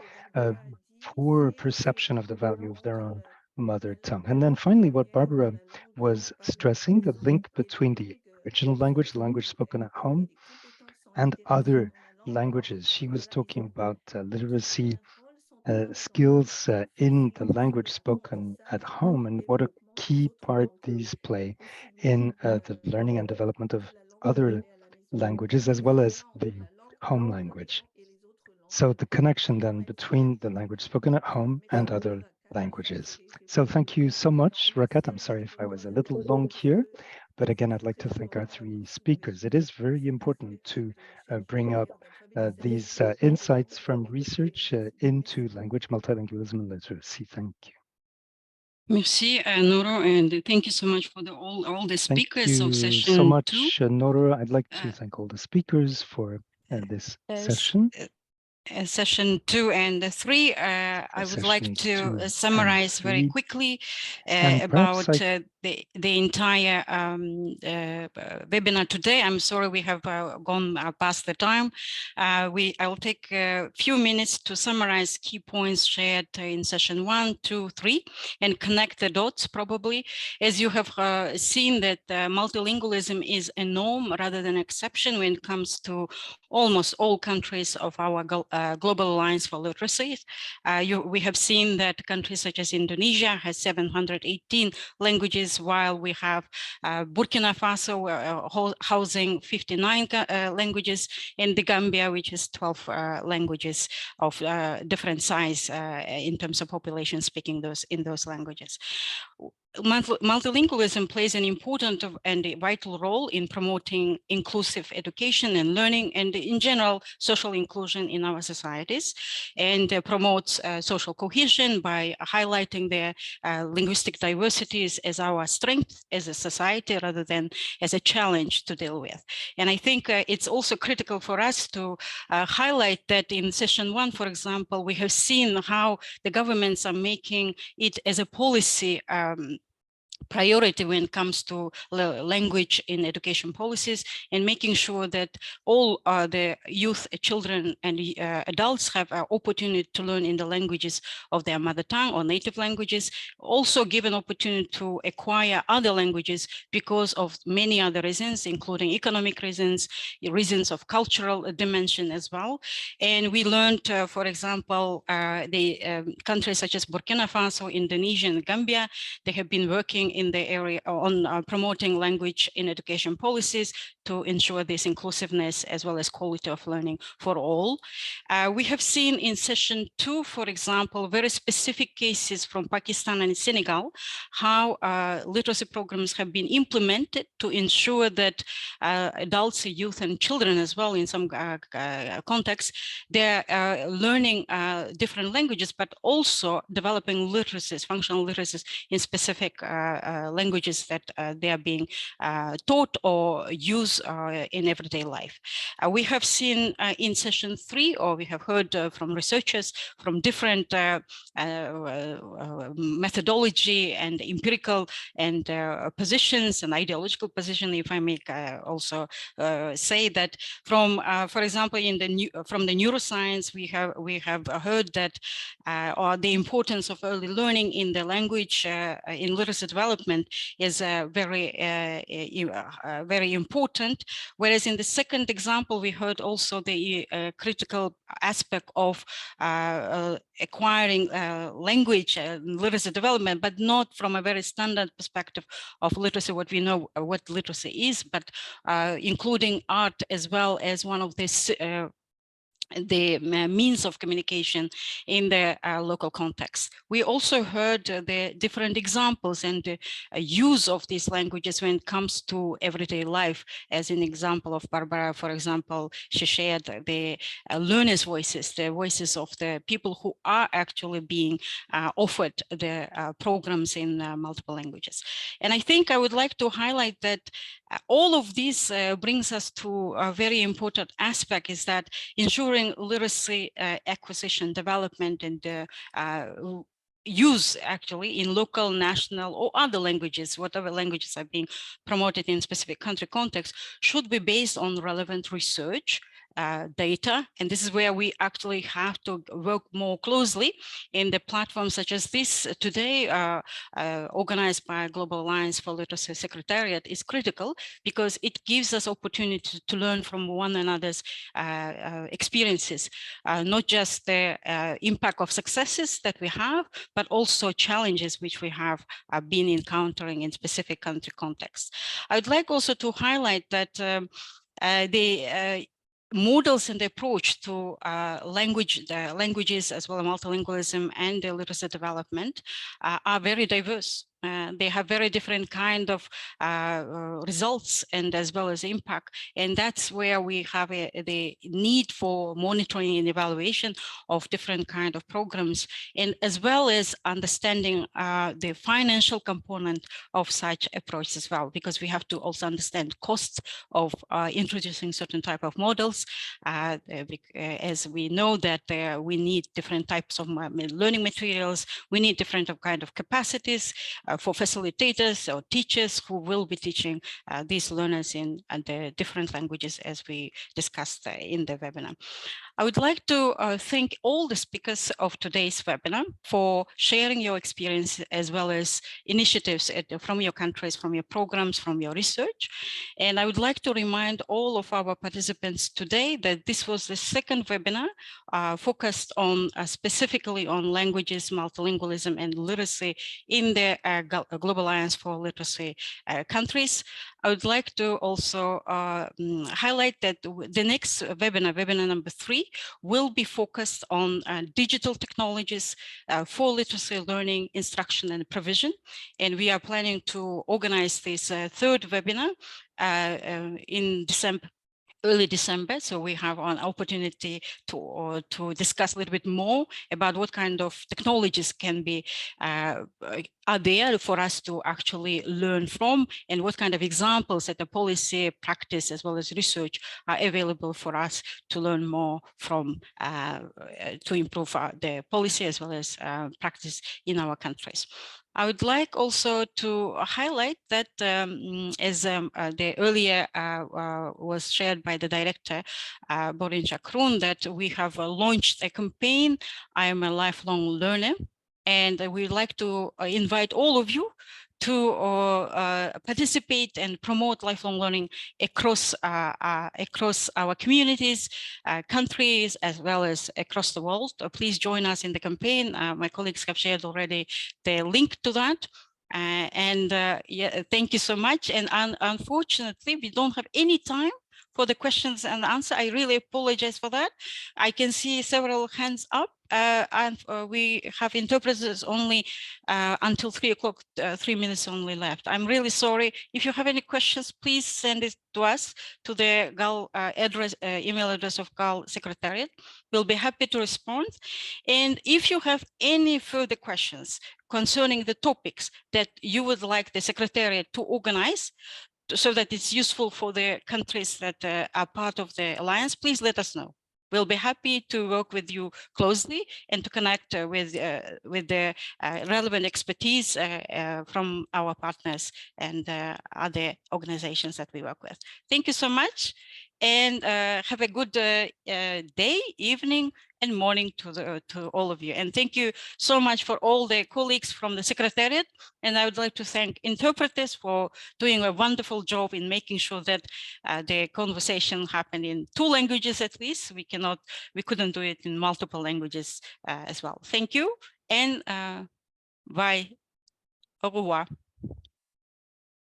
poor perception of the value of their own mother tongue. And then finally, what Barbara was stressing, the link between the original language, the language spoken at home, and other languages. She was talking about literacy skills in the language spoken at home and what a key part these play in the learning and development of other languages as well as the home language. So the connection then between the language spoken at home and other languages. So thank you so much, Rakat. I'm sorry if I was a little long here, but again, I'd like to thank our 3 speakers. It is very important to bring up these insights from research into language, multilingualism, and literacy. Thank you. Merci, Noro, and thank you so much for all the speakers of session 2. Thank you so much, Noro. I'd like to thank all the speakers for this session. Session 2 and 3, I would like to summarize very quickly about the entire webinar today. I'm sorry we have gone past the time. I will take a few minutes to summarize key points shared in session 1, 2, 3, and connect the dots probably. As you have seen that multilingualism is a norm rather than exception when it comes to almost all countries of our Global Alliance for Literacy. We have seen that countries such as Indonesia has 718 languages, while we have Burkina Faso housing 59 languages, and the Gambia, which is 12 languages of different size in terms of population speaking in those languages. Multilingualism plays an important and a vital role in promoting inclusive education and learning, and in general social inclusion in our societies, and promotes social cohesion by highlighting the linguistic diversities as our strength as a society rather than as a challenge to deal with. And I think it's also critical for us to highlight that in session 1, for example, we have seen how the governments are making it as a policy priority when it comes to language in education policies, and making sure that all the youth, children, and adults have an opportunity to learn in the languages of their mother tongue or native languages, also give an opportunity to acquire other languages because of many other reasons, including economic reasons, reasons of cultural dimension as well. And we learned, for example, the countries such as Burkina Faso, Indonesia, and Gambia, they have been working in the area on promoting language in education policies to ensure this inclusiveness as well as quality of learning for all. We have seen in session 2, for example, very specific cases from Pakistan and Senegal, how literacy programs have been implemented to ensure that adults, youth, and children as well in some contexts, they're learning different languages, but also developing literacies, functional literacies in specific languages that they are being taught or used in everyday life. We have seen in session 3, or we have heard from researchers from different methodology and empirical and positions and ideological position, if I may also say that from, for example, from the neuroscience, we have heard that or the importance of early learning in the language in literacy development is very important. Whereas in the second example, we heard also the critical aspect of acquiring language literacy development, but not from a very standard perspective of literacy, what we know what literacy is, but including art as well as one of the means of communication in the local context. We also heard the different examples and the use of these languages when it comes to everyday life. As an example of Barbara, for example, she shared the learners' voices, the voices of the people who are actually being offered the programs in multiple languages. And I think I would like to highlight that all of this brings us to a very important aspect, is that ensuring literacy acquisition, development, and use actually in local, national, or other languages, whatever languages are being promoted in specific country context, should be based on relevant research, data. And this is where we actually have to work more closely in the platforms such as this today, organized by Global Alliance for Literacy Secretariat, is critical because it gives us opportunity to learn from one another's experiences, not just the impact of successes that we have, but also challenges which we have been encountering in specific country contexts. I would like also to highlight that the models and the approach to languages as well as multilingualism and the literacy development are very diverse. They have very different kind of results and as well as impact. And that's where we have the need for monitoring and evaluation of different kind of programs, and as well as understanding the financial component of such approach as well, because we have to also understand costs of introducing certain type of models, as we know that we need different types of learning materials, we need different kind of capacities for facilitators or teachers who will be teaching these learners in the different languages, as we discussed in the webinar. I would like to thank all the speakers of today's webinar for sharing your experience as well as initiatives from your countries, from your programs, from your research. And I would like to remind all of our participants today that this was the second webinar focused on specifically on languages, multilingualism, and literacy in the Global Alliance for Literacy countries. I would like to also highlight that the next webinar, webinar number 3, will be focused on digital technologies for literacy learning, instruction, and provision. And we are planning to organize this third webinar in December, early December, so we have an opportunity to discuss a little bit more about what kind of technologies can be are there for us to actually learn from, and what kind of examples that the policy, practice, as well as research are available for us to learn more from, to improve the policy as well as practice in our countries. I would like also to highlight that as the earlier was shared by the director, Borin Jakrun, that we have launched a campaign, I am a lifelong learner, and we would like to invite all of you to participate and promote lifelong learning across our communities, countries, as well as across the world. Please join us in the campaign. My colleagues have shared already the link to that. Yeah, thank you so much. And unfortunately, we don't have any time for the questions and answer. I really apologize for that. I can see several hands up. And we have interpreters only until 3 o'clock, 3 minutes only left. I'm really sorry. If you have any questions, please send it to us, to the GAL email address of GAL Secretariat. We'll be happy to respond. And if you have any further questions concerning the topics that you would like the Secretariat to organize, so that it's useful for the countries that are part of the Alliance, please let us know. We'll be happy to work with you closely and to connect with the relevant expertise from our partners and other organizations that we work with. Thank you so much, and have a good day, evening, and morning to all of you. And thank you so much for all the colleagues from the Secretariat. And I would like to thank interpreters for doing a wonderful job in making sure that the conversation happened in 2 languages at least. We couldn't do it in multiple languages as well. Thank you, and bye. Au revoir.